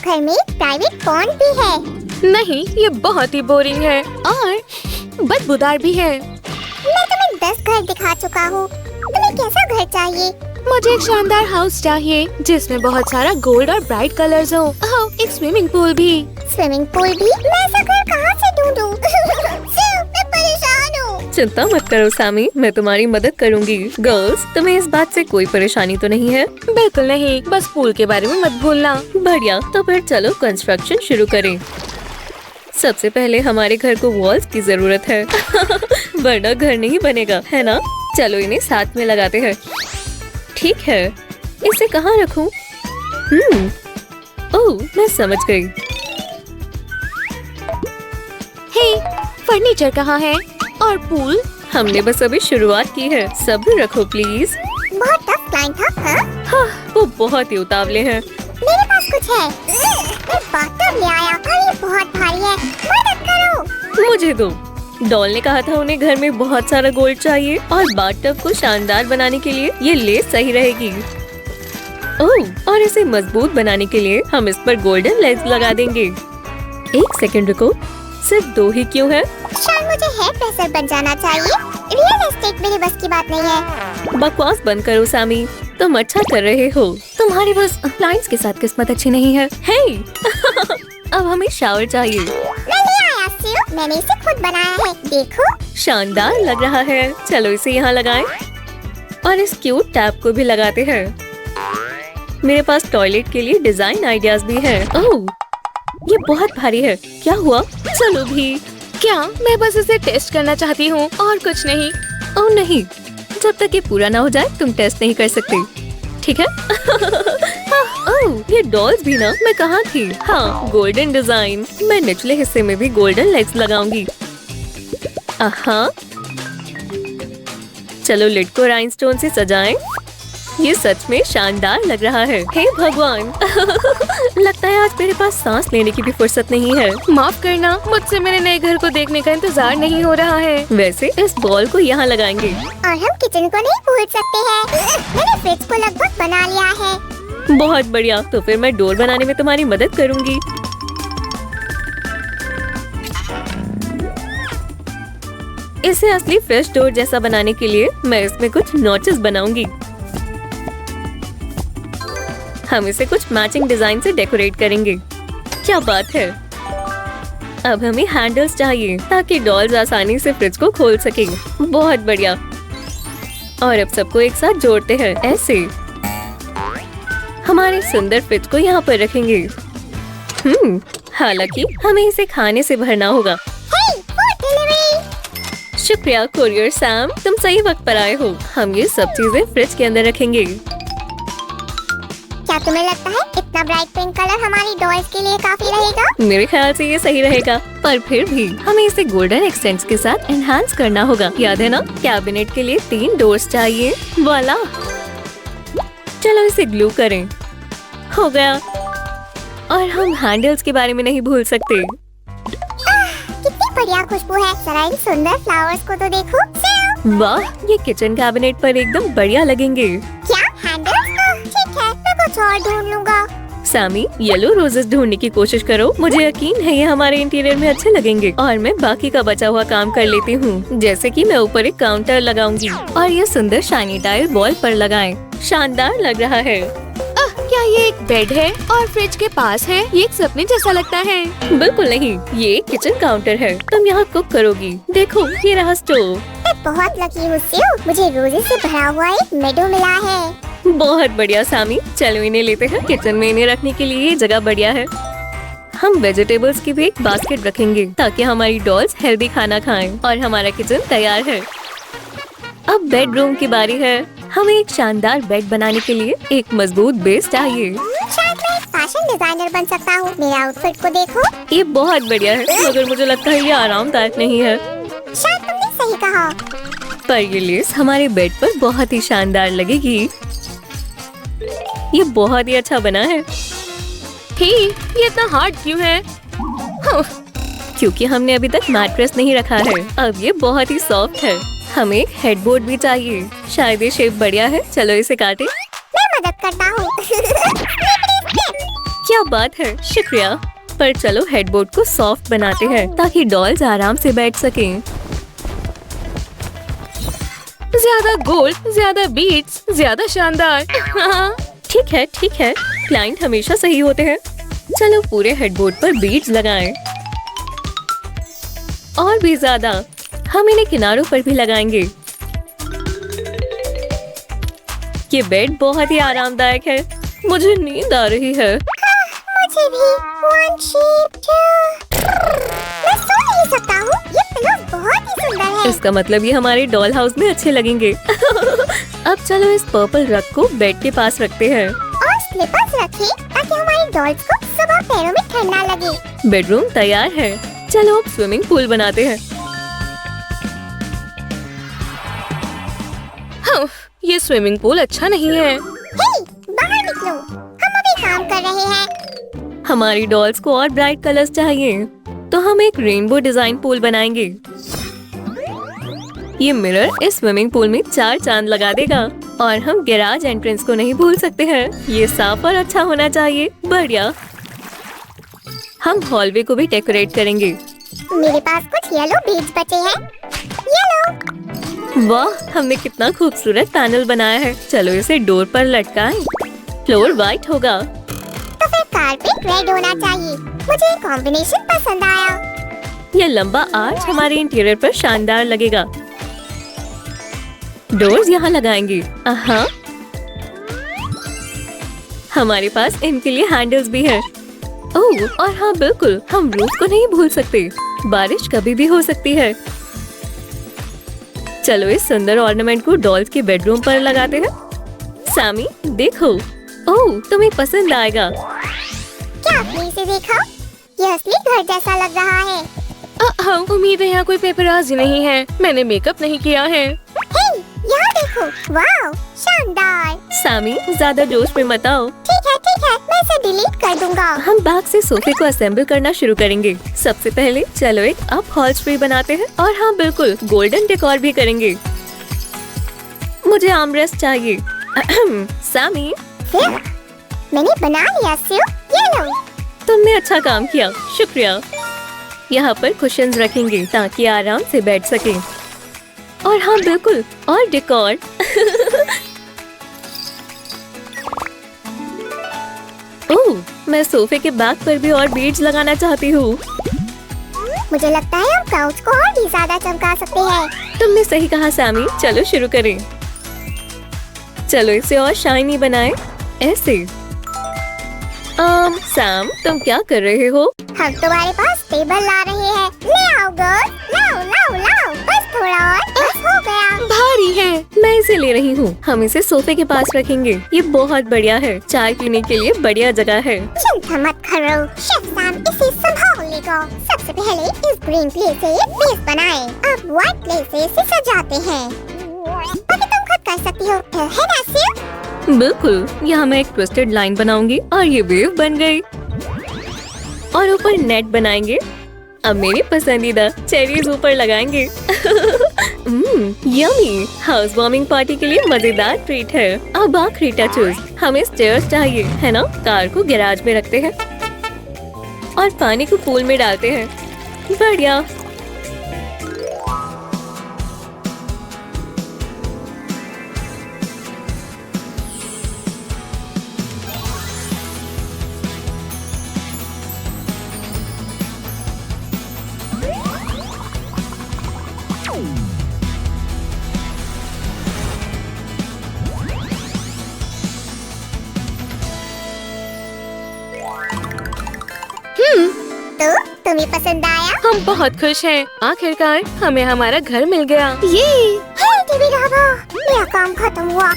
घर में एक प्राइवेट पॉन्ड भी है। नहीं, ये बहुत ही बोरिंग है और बदबूदार भी है। मैं तुम्हें 10 घर दिखा चुका हूँ। तुम्हें कैसा घर चाहिए? मुझे एक शानदार हाउस चाहिए जिसमें बहुत सारा गोल्ड और ब्राइट कलर्स हो। ओह, एक स्विमिंग पूल भी। स्विमिंग पूल भी? मैं ऐसा घर कहाँ से ढूंढूं? मैं परेशान हूँ। चिंता मत करो सामी, मैं तुम्हारी मदद करूंगी। गर्ल्स, तुम्हें इस बात से कोई परेशानी तो नहीं है? बिल्कुल नहीं, बस पूल के बारे में मत भूलना। बढ़िया, तो फिर चलो कंस्ट्रक्शन शुरू करें। सबसे पहले हमारे घर को वॉल्स की जरूरत है वरना घर नहीं बनेगा, है ना? चलो इन्हें साथ में लगाते हैं। ठीक है, इसे कहाँ रखूं? ओह, मैं समझ गई। हे, फर्नीचर कहाँ है? और पूल? हमने बस अभी शुरुआत की है, सब्र रखो प्लीज। बहुत टफ क्लाइंट था, हाँ? हाँ, वो बहुत ही उतावले हैं। मेरे पास कुछ है। मैं बाथटब ले आया और ये बहुत भारी है। मदद करो। मुझे दो। डॉल ने कहा था उन्हें घर में बहुत सारा गोल्ड चाहिए और बाथटब को शानदार बनाने के लिए ये लेस सही रहेगी। ओह, और इसे मजबूत बनाने के लिए हम इस पर गोल्डन लेग्स लगा देंगे। एक सेकंड रुको, सिर्फ 2 ही क्यों है? शायद मुझे हेयर ड्रेसर बन जाना चाहिए। रियल एस्टेट मेरे बस की बात नहीं है। बकवास बंद करो सामी, तुम अच्छा कर रहे हो। तुम्हारी बस क्लाइंट्स के साथ किस्मत अच्छी नहीं है। हे अब हमें शावर चाहिए। मैं ले आया सिर्फ, मैंने इसे खुद बनाया है। देखो, शानदार लग रहा है। चलो इसे यहाँ लगाएं और इस क्यूट टैप को भी लगाते हैं। मेरे पास टॉयलेट के लिए डिजाइन आइडियाज भी हैं। ओह, ये बहुत भारी है। क्या हुआ? चलो भी। क्या? मैं बस इसे टेस्ट करना चाहती हूँ और कुछ नहीं। ओह नहीं, जब तक ये पूरा ना हो जाए तुम टेस्ट नहीं कर सकते, ठीक है? ओह, ये डॉल्स भी ना। मैं कहाँ थी? हाँ, गोल्डन डिजाइन। मैं निचले हिस्से में भी गोल्डन लेग्स लगाऊंगी। आहा, चलो लिड को राइनस्टोन से सजाएं। ये सच में शानदार लग रहा है। हे भगवान लगता है आज मेरे पास सांस लेने की भी फुर्सत नहीं है। माफ करना, मुझसे मेरे नए घर को देखने का इंतजार नहीं हो रहा है। वैसे इस बॉल को यहाँ लगाएंगे और हम किचन को नहीं भूल सकते हैं। मैंने फ्रिज को लगभग बना लिया है। बहुत बढ़िया, तो फिर मैं डोर बनाने में तुम्हारी मदद करूंगी। इसे असली फ्रेश डोर जैसा बनाने के लिए मैं इसमें कुछ नॉचेस बनाऊंगी। हम इसे कुछ मैचिंग डिजाइन से डेकोरेट करेंगे। क्या बात है। अब हमें हैंडल्स चाहिए ताकि डॉल्स आसानी से फ्रिज को खोल सके। बहुत बढ़िया। और अब सबको एक साथ जोड़ते हैं ऐसे। हमारे सुंदर फ्रिज को यहाँ पर रखेंगे। हालांकि हमें इसे खाने से भरना होगा। हे, फूड डिलीवरी। शुक्रिया कोरियर सैम, तुम सही वक्त पर आए हो। हम ये सब चीजें फ्रिज के अंदर रखेंगे। क्या तुम्हें लगता है इतना ब्राइट पिंक कलर हमारी डॉल्स के लिए काफी रहेगा? मेरे ख्याल से ये सही रहेगा, पर फिर भी हमें इसे गोल्डन एक्सटेंट्स के साथ एनहांस करना होगा। याद है ना, कैबिनेट के लिए 3 डोर्स चाहिए। वाला, चलो इसे ग्लू करें। हो गया। और हम हैंडल्स के बारे में नहीं भूल सकते। कितनी बढ़िया खुशबू है। जरा इन सुंदर फ्लावर्स को तो देखो। वाह, ये किचन कैबिनेट पर एकदम बढ़िया लगेंगे। क्या हैंडल्स? ठीक है, मैं कुछ और ढूंढ लूंगा। सैमी, येलो रोजेस ढूंढने की कोशिश करो। मुझे यकीन है ये हमारे इंटीरियर में अच्छे लगेंगे। और मैं बाकी का बचा हुआ काम कर लेती हूँ। जैसे कि मैं ऊपर एक काउंटर लगाऊंगी और ये सुंदर शाइनी टाइल वॉल पर लगाएं। शानदार लग रहा है। क्या ये एक बेड है और फ्रिज के पास है? ये एक सपने जैसा लगता है। बिल्कुल नहीं, ये एक किचन काउंटर है। तुम यहाँ कुक करोगी। देखो, ये रहा स्टोव। मैं बहुत लकी हूँ सियो। मुझे रोजेस से भरा हुआ एक मेडो मिला है। बहुत बढ़िया सामी, चलो इन्हें लेते हैं। किचन में इन्हें रखने के लिए ये जगह बढ़िया है। हम वेजिटेबल्स की भी एक बास्केट रखेंगे ताकि हमारी डॉल्स हेल्दी खाना खाएं और हमारा किचन तैयार है। अब बेडरूम की बारी है। हमें एक शानदार बेड बनाने के लिए एक मजबूत बेस चाहिए। शायद मैं एक फैशन डिजाइनर बन सकता हूँ। मेरे आउटफिट को देखो। ये बहुत बढ़िया है, मगर मुझे लगता है ये आरामदायक नहीं है। शायद तुमने सही कहा। पर ये लेस हमारे बेड पर बहुत ही शानदार लगेगी। ये बहुत ही अच्छा बना है। हे, ये इतना हार्ड क्यों है? क्योंकि हमने अभी तक मैट्रेस नहीं रखा है। अब ये बहुत ही सॉफ्ट है। हमें एक हेडबोर्ड भी चाहिए। शायद ये शेप बढ़िया है, चलो इसे काटे। मैं मदद करता हूँ। क्या बात है, शुक्रिया। पर चलो हेडबोर्ड को सॉफ्ट बनाते हैं ताकि डॉल्स आराम से बैठ सकें। ज्यादा गोल्ड, ज्यादा बीट्स, ज्यादा शानदार। ठीक है, ठीक है। क्लाइंट हमेशा सही होते हैं। चलो पूरे हेडबोर्ड पर बीड्स लगाएं। और भी ज्यादा। हम इन्हें किनारों पर भी लगाएंगे। ये बेड बहुत ही आरामदायक है। मुझे नींद आ रही है। मुझे भी। 1 sheep 2। मैं सो नहीं सकता हूँ। ये पिलो बहुत ही सुंदर है। इसका मतलब ये हमारे डॉल हाउस में अच्छे लगेंगे। अब चलो इस पर्पल रग को बेड के पास रखते हैं। और स्लीपर्स रखें ताकि हमारी डॉल्स को सुबह पैरों में ठंड ना लगे। बेडरूम तैयार है। चलो अब स्विमिंग पूल बनाते हैं। ये स्विमिंग पूल अच्छा नहीं है। हे, बाहर निकलो। हम अभी काम कर रहे हैं। हमारी डॉल्स को और ब्राइट कलर्स चाहिए, तो हम एक रेनबो डिजाइन पूल बनाएंगे। ये मिरर इस स्विमिंग पूल में 4 चांद लगा देगा। और हम गैराज एंट्रेंस को नहीं भूल सकते हैं। ये साफ और अच्छा होना चाहिए। बढ़िया। हम हॉलवे को भी डेकोरेट करेंगे। मेरे पास कुछ येलो बीड्स बचे हैं। येलो। वाह, हमने कितना खूबसूरत पैनल बनाया है। चलो इसे डोर पर लटकाएं। फ्लोर व्हाइट होगा। तो फिर कारपेट रेड होना चाहिए। मुझे ये कॉम्बिनेशन पसंद आया। यह लंबा आर्च हमारे इंटीरियर पर शानदार लगेगा। डोर्स यहाँ लगाएंगे। हमारे पास इनके लिए हैंडल्स भी हैं। ओह, और हाँ बिल्कुल, हम रूफ को नहीं भूल सकते। बारिश कभी भी हो सकती है। चलो इस सुंदर ऑर्नामेंट को डॉल्स के बेडरूम पर लगाते हैं। सैमी देखो। ओह, तुम्हें पसंद आएगा। क्या आपने इसे देखा? ये असली घर जैसा लग रहा है। उम्मीद है यहाँ कोई पेपराज़ी नहीं है। मैंने मेकअप नहीं किया है। हे, यहाँ देखो। वाओ, शानदार। सैमी ज्यादा जोश में मत आओ। ठीक है, मैं इसे डिलीट कर दूंगा। हम बैक से सोफे को असेंबल करना शुरू करेंगे। सबसे पहले चलो एक अप हॉल्स्ट्री बनाते हैं। और हाँ बिल्कुल, गोल्डन डेकोर भी करेंगे। मुझे आर्मरेस्ट चाहिए। सैमी, फिर मैंने बना लिया सिर्फ। ये लो। तुमने अच्छा काम किया, शुक्रिया। यहाँ पर कुशन्स रखेंगे ताकि आराम से बैठ सके। और हाँ बिल्कुल, और डेकोर। ओह, मैं सोफे के बैक पर भी और बीड्स लगाना चाहती हूँ। मुझे लगता है हम काउच को और भी ज्यादा चमका सकते हैं। तुमने सही कहा सैमी। चलो शुरू करें। चलो इसे और शाइनी बनाएं। ऐसे। सैम, तुम क्या कर रहे हो? हम तुम्हारे पास टेबल ला रहे हैं। ले आओ गर्ल। लाओ। बस थोड़ा और, बस हो गया। भारी है। मैं इसे ले रही हूँ। हम इसे सोफे के पास रखेंगे। ये बहुत बढ़िया है। चाय पीने के लिए बढ़िया जगह है। चिंता मत करो, शेफ सैम इसे संभाल लेगा। सबसे पहले इस ग्रीन क्ले से बेस बनाएं। अब व्हाइट क्ले से इसे सजाते हैं। बाकी तुम खुद कर सकती हो, है ना सिर्फ? बिल्कुल। यहाँ मैं एक ट्विस्टेड लाइन बनाऊंगी और ये वेव बन गई। और ऊपर नेट बनाएंगे। अब मेरी पसंदीदा चेरीज ऊपर लगाएंगे। यम्मी। हाउस वार्मिंग पार्टी के लिए मजेदार ट्रीट है। अब आखिरी टचेस। हमें स्टेयर्स चाहिए, है ना? कार को गैराज में रखते हैं और पानी को पूल में डालते हैं। बढ़िया। तुम्हें पसंद आया? हम बहुत खुश हैं। आखिरकार हमें हमारा घर मिल गया। ये हे टीवी राधा, मेरा काम खत्म हुआ।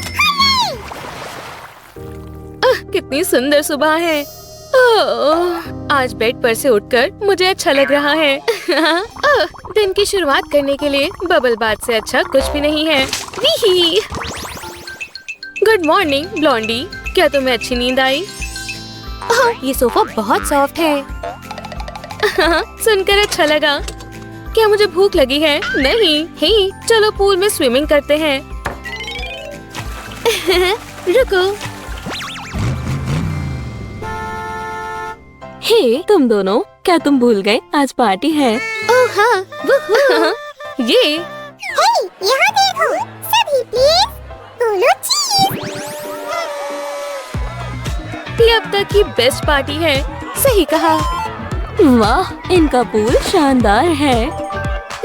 कितनी सुंदर सुबह है। ओह, आज बेड पर से उठकर मुझे अच्छा लग रहा है। दिन की शुरुआत करने के लिए बबल बाथ से अच्छा कुछ भी नहीं है। वीही। गुड मॉर्निंग ब्लॉन्डी, क्या तुम्हें अच्छी नींद आई? ओह, ये सोफा बहुत सॉफ्ट है। सुनकर अच्छा लगा। क्या मुझे भूख लगी है? नहीं। हे, चलो पूल में स्विमिंग करते हैं। रुको। हे, तुम दोनों, क्या तुम भूल गए आज पार्टी है? ओह हाँ, ये हे, यहाँ देखो, सभी प्लीज बोलो चीज। ये अब तक की बेस्ट पार्टी है। सही कहा। वाह, इनका पूल शानदार है।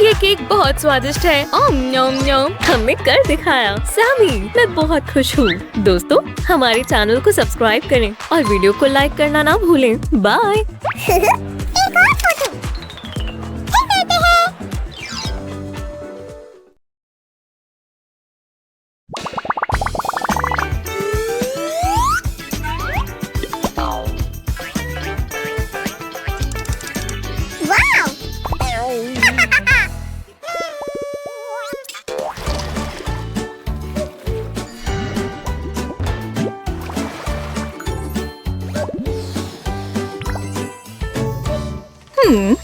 ये केक बहुत स्वादिष्ट है। ओम न्योम न्योम। हमने कर दिखाया। सैमी, मैं बहुत खुश हूँ। दोस्तों, हमारे चैनल को सब्सक्राइब करें और वीडियो को लाइक करना ना भूलें। बाय। एक और फोटो। हे बेटे है। वाव।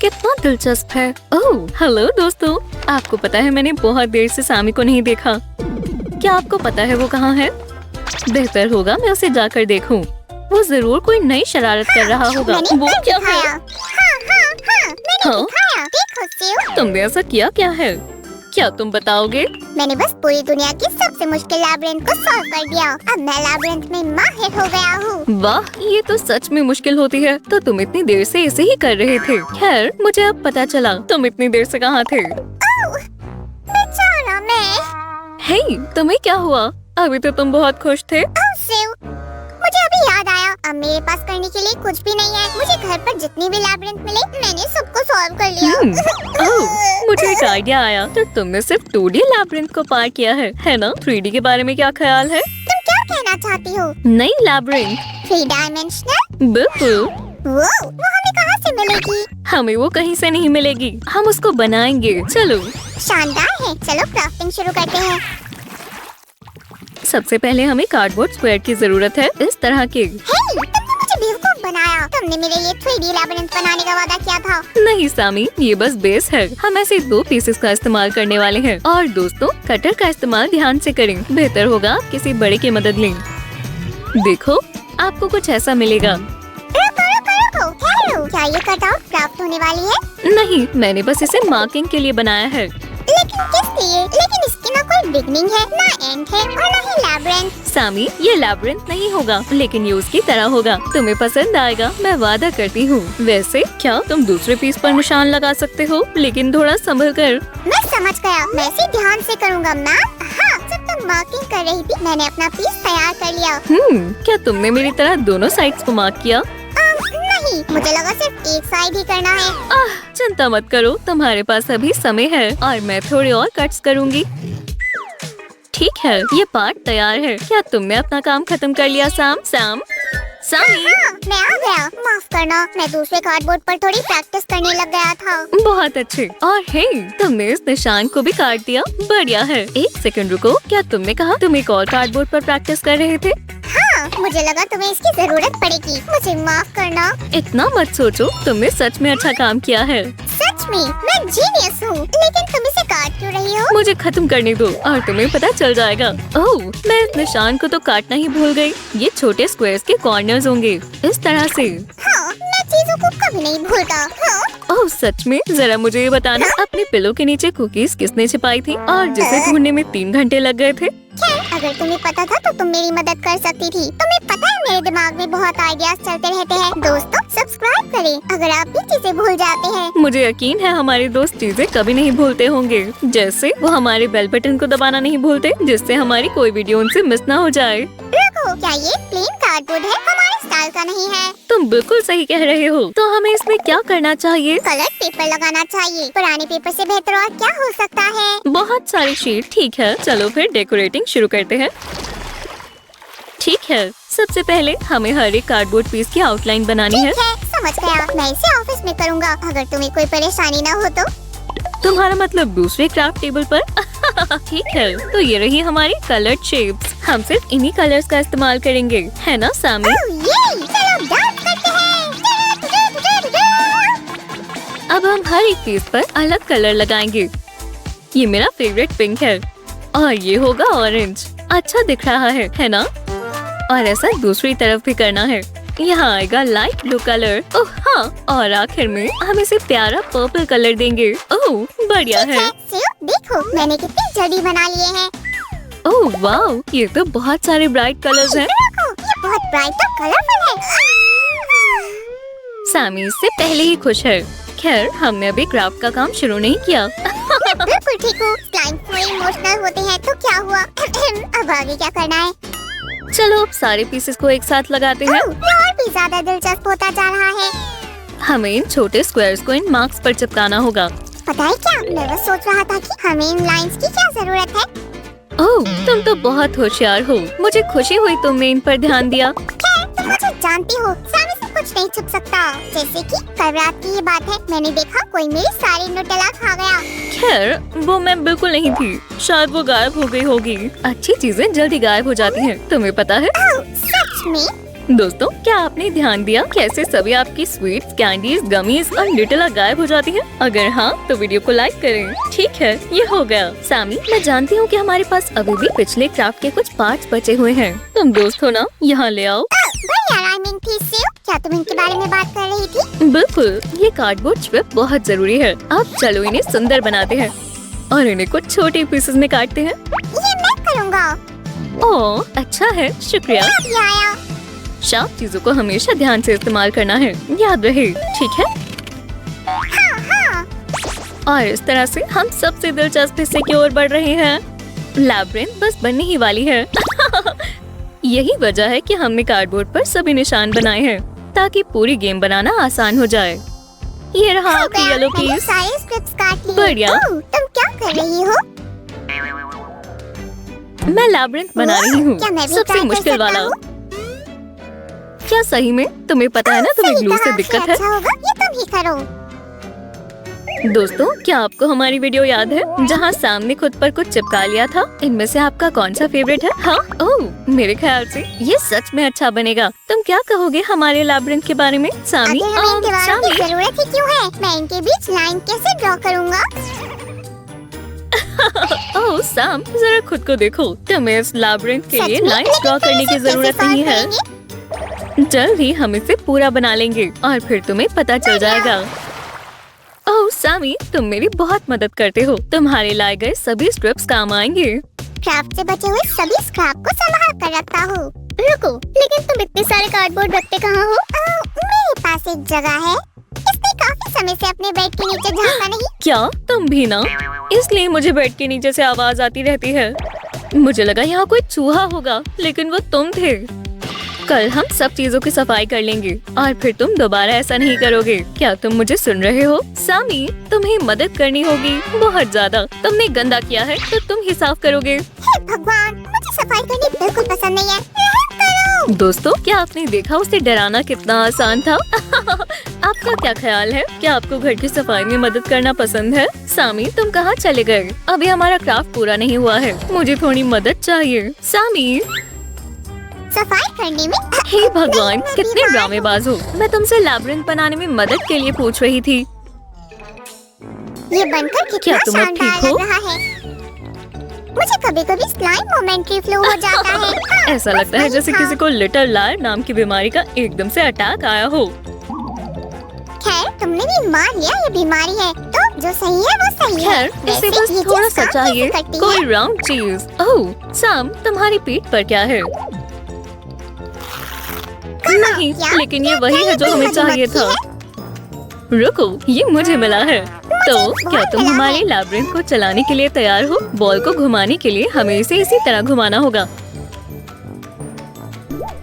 कितना दिलचस्प है। ओह, हेलो दोस्तों। आपको पता है मैंने बहुत देर से सैमी को नहीं देखा। क्या आपको पता है वो कहाँ है? बेहतर होगा मैं उसे जाकर देखूं। वो जरूर कोई नई शरारत कर रहा होगा। मैंने वो कर क्या दिखाया। है? मैंने हाँ? दिखाया। देखो सिउ, तुमने ऐसा किया क्या है? क्या तुम बताओगे? मैंने बस पूरी दुनिया की सबसे मुश्किल लैबिरिंथ को सॉल्व कर दिया। अब मैं लैबिरिंथ में माहिर हो गया हूँ। वाह, ये तो सच में मुश्किल होती है। तो तुम इतनी देर से इसे ही कर रहे थे। खैर, मुझे अब पता चला तुम इतनी देर से कहाँ थे। बेचारा मैं। हे, तुम्हें क्या हुआ? अभी तो तुम बहुत खुश थे। ओह सिउ, मुझे अभी याद आया, अब मेरे पास करने के लिए कुछ भी नहीं है। मुझे घर पर जितनी भी लैबिरिंथ मिले, मैंने सबको सॉल्व कर लिया। ओह, मुझे एक आइडिया आया। तो तुमने सिर्फ 2D लैबिरिंथ को पार किया है ना? 3D के बारे में क्या ख्याल है? तुम क्या कहना चाहती हो? नई लैबिरिंथ। 3 डायमेंशनल? बिल्कुल। वो हमें कहाँ से मिलेगी? हमें वो कहीं से नहीं मिलेगी, हम उसको बनाएंगे। चलो। शानदार है, चलो क्राफ्टिंग शुरू करते हैं। सबसे पहले हमें कार्डबोर्ड स्क्वायर की जरूरत है, इस तरह के। हे, तुमने मुझे बेवकूफ बनाया। तुमने मेरे लिए 3D लैबिरिंथ बनाने का वादा किया था। नहीं सामी, ये बस बेस है। हम ऐसे 2 पीसेस का इस्तेमाल करने वाले हैं। और दोस्तों, कटर का इस्तेमाल ध्यान से करें। बेहतर होगा आप किसी बड़े की मदद लें। देखो, आपको कुछ ऐसा मिलेगा। रुको, ठहरो, क्या ये कटआउट क्राफ्ट होने वाली है? नहीं, मैंने बस इसे मार्किंग के लिए बनाया है। लेकिन किस लिए? लेकिन इसकी ना कोई बिगनिंग है, ना एंड है और ना ही लैबिरिंथ। सामी, ये लैबिरिंथ नहीं होगा, लेकिन ये उसकी तरह होगा। तुम्हें पसंद आएगा, मैं वादा करती हूँ। वैसे क्या तुम दूसरे पीस पर निशान लगा सकते हो, लेकिन थोड़ा संभल कर। मैं समझ गया, मैं इसे ध्यान से करूँगा मैम। हाँ, जब तुम मार्किंग कर रही थी, मैंने अपना पीस तैयार कर लिया। क्या तुमने मेरी तरह दोनों साइड्स को मार्क किया? नहीं, मुझे लगा सिर्फ एक साइड ही करना है। चिंता मत करो, तुम्हारे पास अभी समय है और मैं थोड़े और कट्स करूँगी। ठीक है, ये पार्ट तैयार है। क्या तुमने अपना काम खत्म कर लिया सामी? हाँ, मैं आ गया। माफ करना, मैं दूसरे कार्डबोर्ड पर थोड़ी प्रैक्टिस करने लग गया था। बहुत अच्छे। और हे, तुमने इस निशान को भी काट दिया। बढ़िया है। एक सेकंड रुको, क्या तुमने कहा तुम एक और कार्डबोर्ड पर प्रैक्टिस कर रहे थे? हाँ, मुझे लगा तुम्हें इसकी जरूरत पड़ेगी। मुझे माफ करना। इतना मत सोचो, तुमने सच में अच्छा काम किया है। सच में, मैं जीनियस हूँ। लेकिन तुम इसे काट क्यों रही हो? मुझे खत्म करने दो और तुम्हें पता चल जाएगा। ओह, मैं इस निशान को तो काटना ही भूल गई। ये छोटे स्क्वायर्स के कॉर्नर्स होंगे, इस तरह से। हाँ, मैं चीजों को कभी नहीं भूलता। हाँ? ओह सच में? जरा मुझे ये बताना, अपने पिलो के नीचे कुकीज किसने छिपाई थी और जिसे ढूंढने में 3 घंटे लग गए थे? खैर, अगर तुम्हें पता था तो तुम मेरी मदद कर सकती थी। तुम्हें पता है मेरे दिमाग में बहुत आइडियाज चलते रहते हैं। दोस्तों, सब्सक्राइब करें अगर आप भी चीजें भूल जाते हैं। मुझे यकीन है हमारे दोस्त चीजें कभी नहीं भूलते होंगे, जैसे वो हमारे बेल बटन को दबाना नहीं भूलते, जिससे हमारी कोई वीडियो उनसे मिस ना हो जाए। रुको, क्या ये प्लेन कार्डबोर्ड है? हमारे स्टाइल का नहीं है। तुम बिल्कुल सही कह रहे हो। तो हमें इसमें क्या करना चाहिए? कलर पेपर लगाना चाहिए। पुराने पेपर से बेहतर और क्या हो सकता है? बहुत सारी शीट। ठीक है, चलो फिर डेकोरेटिंग शुरू करते हैं। ठीक है, सबसे पहले हमें हर एक कार्डबोर्ड पीस की आउटलाइन बनानी है। ठीक है, समझ गया। मैं इसे ऑफिस में करूँगा, अगर तुम्हें कोई परेशानी ना हो तो। तुम्हारा मतलब दूसरे क्राफ्ट टेबल पर? ठीक है, तो ये रही हमारी कलर्ड शेप्स। हम सिर्फ इन्हीं कलर्स का इस्तेमाल करेंगे, है ना सामी? ये चलो डांस करते हैं। अब हम हर एक पीस पर अलग कलर लगाएंगे। ये मेरा फेवरेट पिंक है और ये होगा ऑरेंज। अच्छा दिख रहा है ना? और ऐसा दूसरी तरफ भी करना है। यहाँ आएगा लाइट ब्लू कलर। ओह हाँ, और आखिर में हम इसे प्यारा पर्पल कलर देंगे। ओह बढ़िया है। सिर्फ देखो मैंने कितनी जड़ी बना लिए हैं। ओह वाव, ये तो बहुत सारे ब्राइट कलर्स हैं। देखो, ये बहुत ब्राइट और कलरफुल है। सामी इससे पहले ही खुश है। खैर, हमने अभी क्राफ्ट का काम शुरू नहीं किया। बिल्कुल ठीक हो। स्लाइम थोड़े इमोशनल होते हैं तो क्या हुआ? अब आगे क्या करना है? चलो अब सारे पीसेस को एक साथ लगाते हैं। ये और भी ज्यादा दिलचस्प होता जा रहा है। हमें इन छोटे स्क्वायर्स को इन मार्क्स पर चिपकाना होगा। पता है क्या, मैं बस सोच रहा था कि हमें इन लाइंस की क्या जरूरत है। ओह, तुम तो बहुत होशियार हो। मुझे खुशी हुई तुमने इन पर ध्यान दिया। खैर, तुम मुझे जानती हो, सामने से कुछ नहीं छुप सकता। जैसे कि कल रात की ये बात है, मैंने देखा कोई मेरी सारी न्यूटेला खा गया। खैर, वो मैं बिल्कुल नहीं थी। शायद वो गायब हो गई होगी। अच्छी चीजें जल्दी गायब हो जाती हैं, तुम्हें पता है? ओह, सच में? दोस्तों, क्या आपने ध्यान दिया कैसे सभी आपकी स्वीट्स, कैंडीज, गमीज और न्यूटेला गायब हो जाती हैं? अगर हाँ, तो वीडियो को लाइक करें। ठीक है, ये हो गया। सामी, मैं जानती हूँ कि हमारे पास अभी भी पिछले क्राफ्ट के कुछ पार्ट्स बचे हुए हैं। तुम दोस्त हो ना, यहाँ ले आओ। बढ़िया राइमिंग थी सिउ। क्या तुम इनके बारे में बात कर रही थी? बिल्कुल, ये कार्डबोर्ड स्ट्रिप बहुत जरूरी है। अब चलो इन्हें सुंदर बनाते हैं और इन्हें कुछ छोटे पीसेस में काटते हैं। ये मैं करूँगा। ओह, अच्छा है, शुक्रिया। ये आया। शार्प चीजों को हमेशा ध्यान से इस्तेमाल करना है, याद रहे। ठीक है? हाँ। और इस तरह से हम सबसे दिलचस्प हिस्से की ओर बढ़ रहे हैं। लैब्रिंथ बस बनने ही वाली है। यही वजह है कि हमने कार्डबोर्ड पर सभी निशान बनाए हैं, ताकि पूरी गेम बनाना आसान हो जाए। ये रहा हो आपकी गया, येलो मैंने पीस। सारे स्ट्रिप्स काट लिए। बढ़िया। ओह, तुम क्या कर रही हो? मैं लैब्रिंथ बना रही हूँ, क्या मैं भी सबसे try कर मुश्किल सकता वाला। हूँ? क्या सही में? तुम्हें पता है ना तुम्हें सही ग्लू से कहा, दिक्कत फिर है। अच्छा होगा ये तुम ही करो। दोस्तों, क्या आपको हमारी वीडियो याद है जहाँ सामने खुद पर कुछ चिपका लिया था? इनमें से आपका कौन सा फेवरेट है? हाँ, ओह, मेरे ख्याल से ये सच में अच्छा बनेगा। तुम क्या कहोगे हमारे लैब्रिंथ के बारे में? सामी, आखिर हमें इनके बारे सामी। की जरूरत ही क्यों है? मैं इनके बीच लाइन कैसे ड्रॉ करूँगा? ओह साम, जरा खुद को देखो। तुम्हें इस लैब्रिंथ के लिए सच में? लाइन लेकिन ड्रॉ फिर करने इसे की कैसे जरूरत solve नहीं है। करेंगे? जल्द ही हम इसे पूरा बना लेंगे और फिर तुम्हें पता चल जाएगा। ओह सामी, तुम मेरी बहुत मदद करते हो। तुम्हारे लाए गए सभी स्ट्रिप्स काम आएंगे। क्राफ्ट से बचे हुए सभी स्क्रैप को संभाल कर रखता हूँ। रुको, लेकिन तुम इतने सारे कार्डबोर्ड रखते कहाँ हो? मेरे पास एक जगह है। इसने काफी समय से अपने बेड के नीचे झांका नहीं। क्या तुम भी ना? इसलिए मुझे बेड के नीचे से आवाज आती रहती है। मुझे लगा यहाँ कोई चूहा होगा, लेकिन वो तुम थे। कल हम सब चीजों की सफाई कर लेंगे और फिर तुम दोबारा ऐसा नहीं करोगे। क्या तुम मुझे सुन रहे हो? सामी, तुम्हें मदद करनी होगी बहुत ज्यादा। तुमने गंदा किया है तो तुम ही साफ करोगे। हे भगवान, मुझे सफाई करनी बिल्कुल पसंद नहीं है। रहम करो। दोस्तों, क्या आपने देखा उसे डराना कितना आसान था? आपका क्या ख्याल है? क्या आपको घर की सफाई में मदद करना पसंद है? सामी, तुम कहाँ चले गए? अभी हमारा क्राफ्ट पूरा नहीं हुआ है, मुझे थोड़ी मदद चाहिए। सामी, सफाई करने में हे भगवान, मैं कितने बीमार ड्रामेबाज हो। मैं तुमसे लैब्रिंथ बनाने में मदद के लिए पूछ रही थी। ये बनकर क्या कितना तुम अब शानदार ठीक हो? लग रहा है। मुझे कभी-कभी स्लाइम मोमेंट्री फ्लू हो जाता है। ऐसा लगता है जैसे किसी को लिटिल लायर नाम की बीमारी का एकदम से अटैक आया हो। खैर, तुमने भी मान लिया ये बीमारी है, तो जो सही है वो सही है। खैर, वैसे उसे बस ये थोड़ा चीज़ सा काम चाहिए, कैसे करती कोई है? राउंड चीज। ओह साम, तुम्हारी पीठ पर क्या है? नहीं, लेकिन ये वही है जो हमें चाहिए था। रुको, ये मुझे मिला है। तो क्या तुम हमारे लैब्रिंथ को चलाने के लिए तैयार हो? बॉल को घुमाने के लिए हमें इसे इसी तरह घुमाना होगा।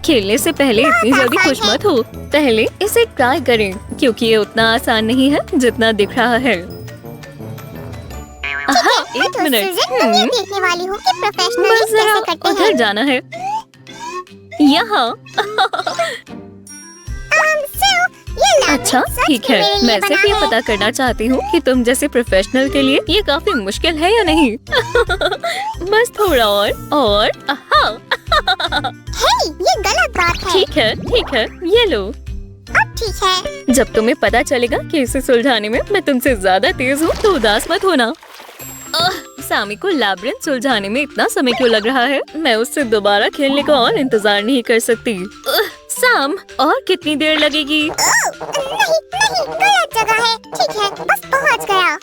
खेलने से पहले इतनी जल्दी खुश मत हो। पहले इसे ट्राई करें, क्योंकि ये उतना आसान नहीं है जितना दिख रहा है। हाँ, एक मिनट। देखने वाली हूँ कि बस प्रोफेशनल जरा कैसे करते उधर हैं। जाना है। यहाँ। अच्छा, ठीक है। मैं सिर्फ ये पता करना चाहती हूँ कि तुम जैसे प्रोफेशनल के लिए ये काफी मुश्किल है या नहीं। बस थोड़ा और हाँ। ये गलत बात है। ठीक है, ये लो। अब ठीक है। जब तुम्हें पता चलेगा कि इसे सुलझाने में मैं तुमसे ज्यादा तेज हूँ तो उदास मत होना। सामी को लैब्रिंथ सुलझाने में इतना समय क्यों लग रहा है? मैं उससे दोबारा खेलने का और इंतजार नहीं कर सकती। साम, और कितनी देर लगेगी? नहीं, गलत जगह है। ठीक है, बस पहुंच गया।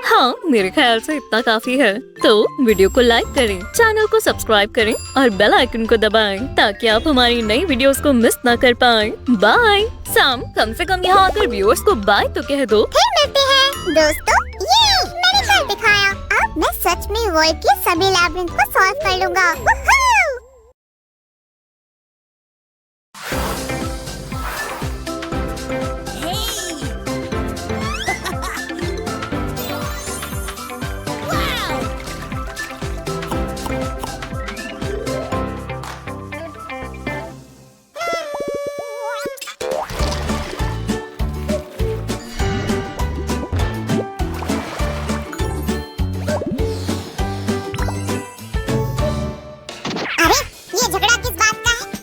हाँ, मेरे ख्याल से इतना काफी है। तो वीडियो को लाइक करें, चैनल को सब्सक्राइब करें और बेल आइकन को दबाएं ताकि आप हमारी नई वीडियोस को मिस ना कर पाएं। बाय। साम, कम से कम यहाँ आकर व्यूअर्स को बाय तो कह दो। फिर मिलते हैं दोस्तों। ये मैंने कर दिखाया। अब मैं सच में वर्ल्ड के सभी लैब्रिंथ को सॉल्व कर लूंगा। वुहू!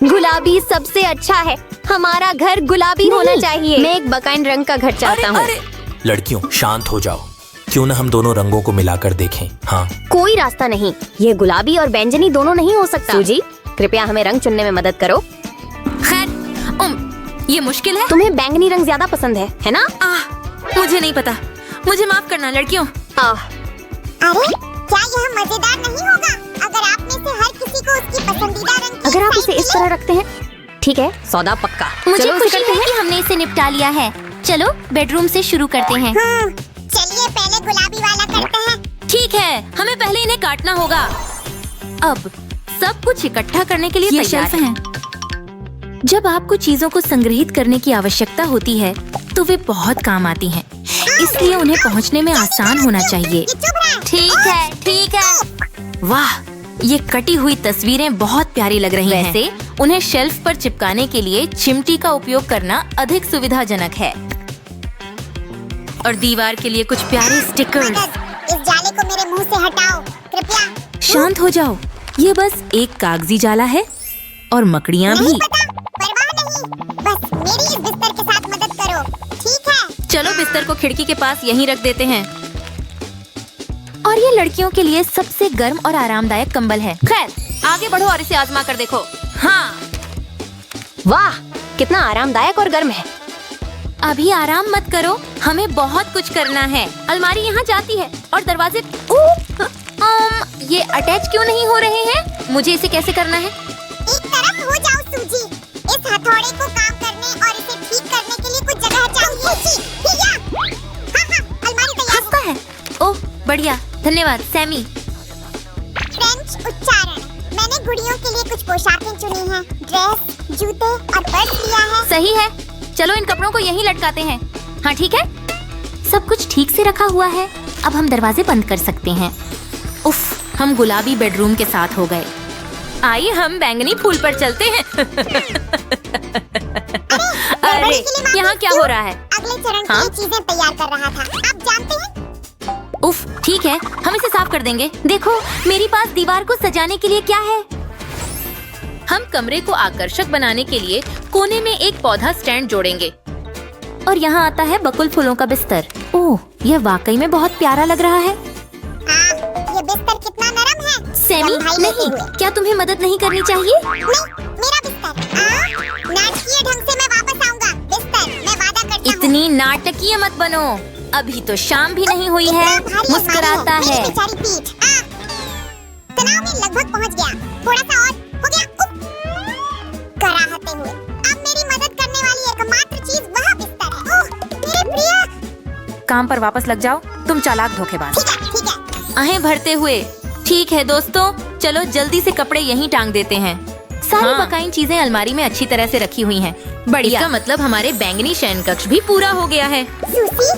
गुलाबी सबसे अच्छा है। हमारा घर गुलाबी होना चाहिए। मैं एक बकाइन रंग का घर चाहता हूँ। लड़कियों, शांत हो जाओ। क्यों न हम दोनों रंगों को मिलाकर देखें। हाँ, कोई रास्ता नहीं। ये गुलाबी और बैंगनी दोनों नहीं हो सकता। सूजी, कृपया हमें रंग चुनने में मदद करो। खैर, ये मुश्किल है। तुम्हें बैंगनी रंग ज्यादा पसंद है ना? मुझे नहीं पता। मुझे माफ करना लड़कियों। अरे, क्या यह मजेदार नहीं होगा अगर आप में से हर किसी को उसकी पसंदीदा रंग की अगर आप इसे इस तरह साइकिल रखते हैं, ठीक है, सौदा पक्का। मुझे चलो, खुशी करते है हैं। कि हमने इसे निपटा लिया है। चलो बेडरूम से शुरू करते हैं। चलिए पहले गुलाबी वाला करते हैं। ठीक है, हमें पहले इन्हें काटना होगा। अब सब कुछ इकट्ठा करने के लिए ये तैयार शेल्फ हैं। जब आपको चीजों को संग्रहित करने की आवश्यकता होती है तो वे बहुत काम आती हैं। इसलिए उन्हें पहुंचने में आसान होना चाहिए। ठीक है। वाह, ये कटी हुई तस्वीरें बहुत प्यारी लग रही हैं। वैसे उन्हें शेल्फ पर चिपकाने के लिए चिमटी का उपयोग करना अधिक सुविधाजनक है। और दीवार के लिए कुछ प्यारे स्टिकर्स। इस जाले को मेरे मुंह से हटाओ, कृपया। शांत हो जाओ। ये बस एक कागजी जाला है और मकड़ियाँ भी। नहीं पता, परवाह नहीं। बस मेरी इस बिस्तर के साथ मदद करो, ठीक है? चलो बिस्तर को खिड़की के पास यहीं रख देते हैं। और ये लड़कियों के लिए सबसे गर्म और आरामदायक कंबल है। खैर, आगे बढ़ो और इसे आजमा कर देखो। हाँ, वाह, कितना आरामदायक और गर्म है। अभी आराम मत करो, हमें बहुत कुछ करना है। अलमारी यहाँ जाती है और दरवाजे ये अटैच क्यों नहीं हो रहे हैं? मुझे इसे कैसे करना है? एक तरफ हो जाओ सूजी। इस हथौड़े को काम करने और इसे ठीक करने के लिए कुछ जगह चाहिए। हाँ, अलमारी तैयार हंसता है। ओह, बढ़िया, धन्यवाद सैमी। फ्रेंच उच्चारण। मैंने गुड़ियों के लिए कुछ पोशाकें चुनी हैं। ड्रेस, जूते और पर्स लिया है। सही है, चलो इन कपड़ों को यहीं लटकाते हैं। हाँ ठीक है, सब कुछ ठीक से रखा हुआ है। अब हम दरवाजे बंद कर सकते हैं। उफ, हम गुलाबी बेडरूम के साथ हो गए। आइए हम बैंगनी फूल पर चलते हैं। अरे, यहाँ क्या हो रहा है? अगले चरण के लिए चीजें तैयार कर रहा था। आप जानते हैं? उफ, ठीक है, हम इसे साफ कर देंगे। देखो, मेरे पास दीवार को सजाने के लिए क्या है। हम कमरे को आकर्षक बनाने के लिए कोने में एक पौधा स्टैंड जोड़ेंगे। और यहाँ आता है बकुल फूलों का बिस्तर। ओह, यह वाकई में बहुत प्यारा लग रहा है। ये बिस्तर कितना नरम है। सैमी, नहीं, क्या तुम्हें मदद नहीं करनी चाहिए? नहीं, मेरा बिस्तर। नाटकीय ढंग से मैं वापस आऊंगा। बिस्तर, मैं वादा करता हूँ। इतनी नाटकीय मत बनो। अभी तो शाम भी नहीं हुई है। मुस्कुराता है। मेरी बेचारी पीठ। तनाव में लगभग पहुंच गया। थोड़ा सा और हो गया। कराहते हुए अब काम पर वापस लग जाओ, तुम चालाक धोखेबाज। ठीक है। आहें भरते हुए। ठीक है दोस्तों, चलो जल्दी से कपड़े यहीं टांग देते हैं। सारी पकाई चीजें अलमारी में अच्छी तरह से रखी हुई हैं। बढ़िया। इसका मतलब हमारे बैंगनी शयन कक्ष भी पूरा हो गया है। सूसी,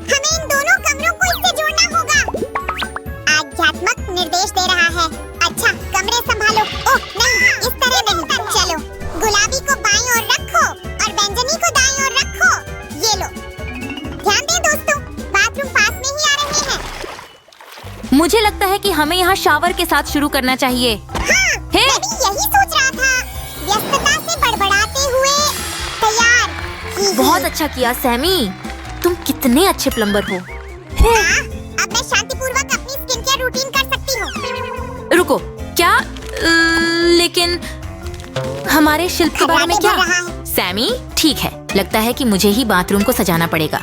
हमें इन दोनों कमरों को इससे जोड़ना होगा। आध्यात्मक निर्देश दे रहा है। अच्छा, कमरे संभालो। ओह नहीं, इस तरह नहीं। चलो, गुलाबी को बाईं ओर रखो और बैंगनी को दाईं ओर रखो। ये लो। ध्यान दें दोस्तों, बाथरूम पास में ही आ रहे हैं। मुझे लगता है कि हमें यहाँ शावर के साथ शुरू करना चाहिए। हाँ, मैं भी यही सोच रहा था। व्यस्तता से बड़बड़ाते हुए तैयार कीजिए। बहुत अच्छा किया सैमी, तुम कितने अच्छे प्लम्बर हो। हाँ, अब मैं शांतिपूर्वक अपनी स्किन केयर रूटीन कर सकती हूँ। रुको, क्या? लेकिन हमारे शिल्प के बारे में क्या? सैमी, ठीक है, लगता है कि मुझे ही बाथरूम को सजाना पड़ेगा।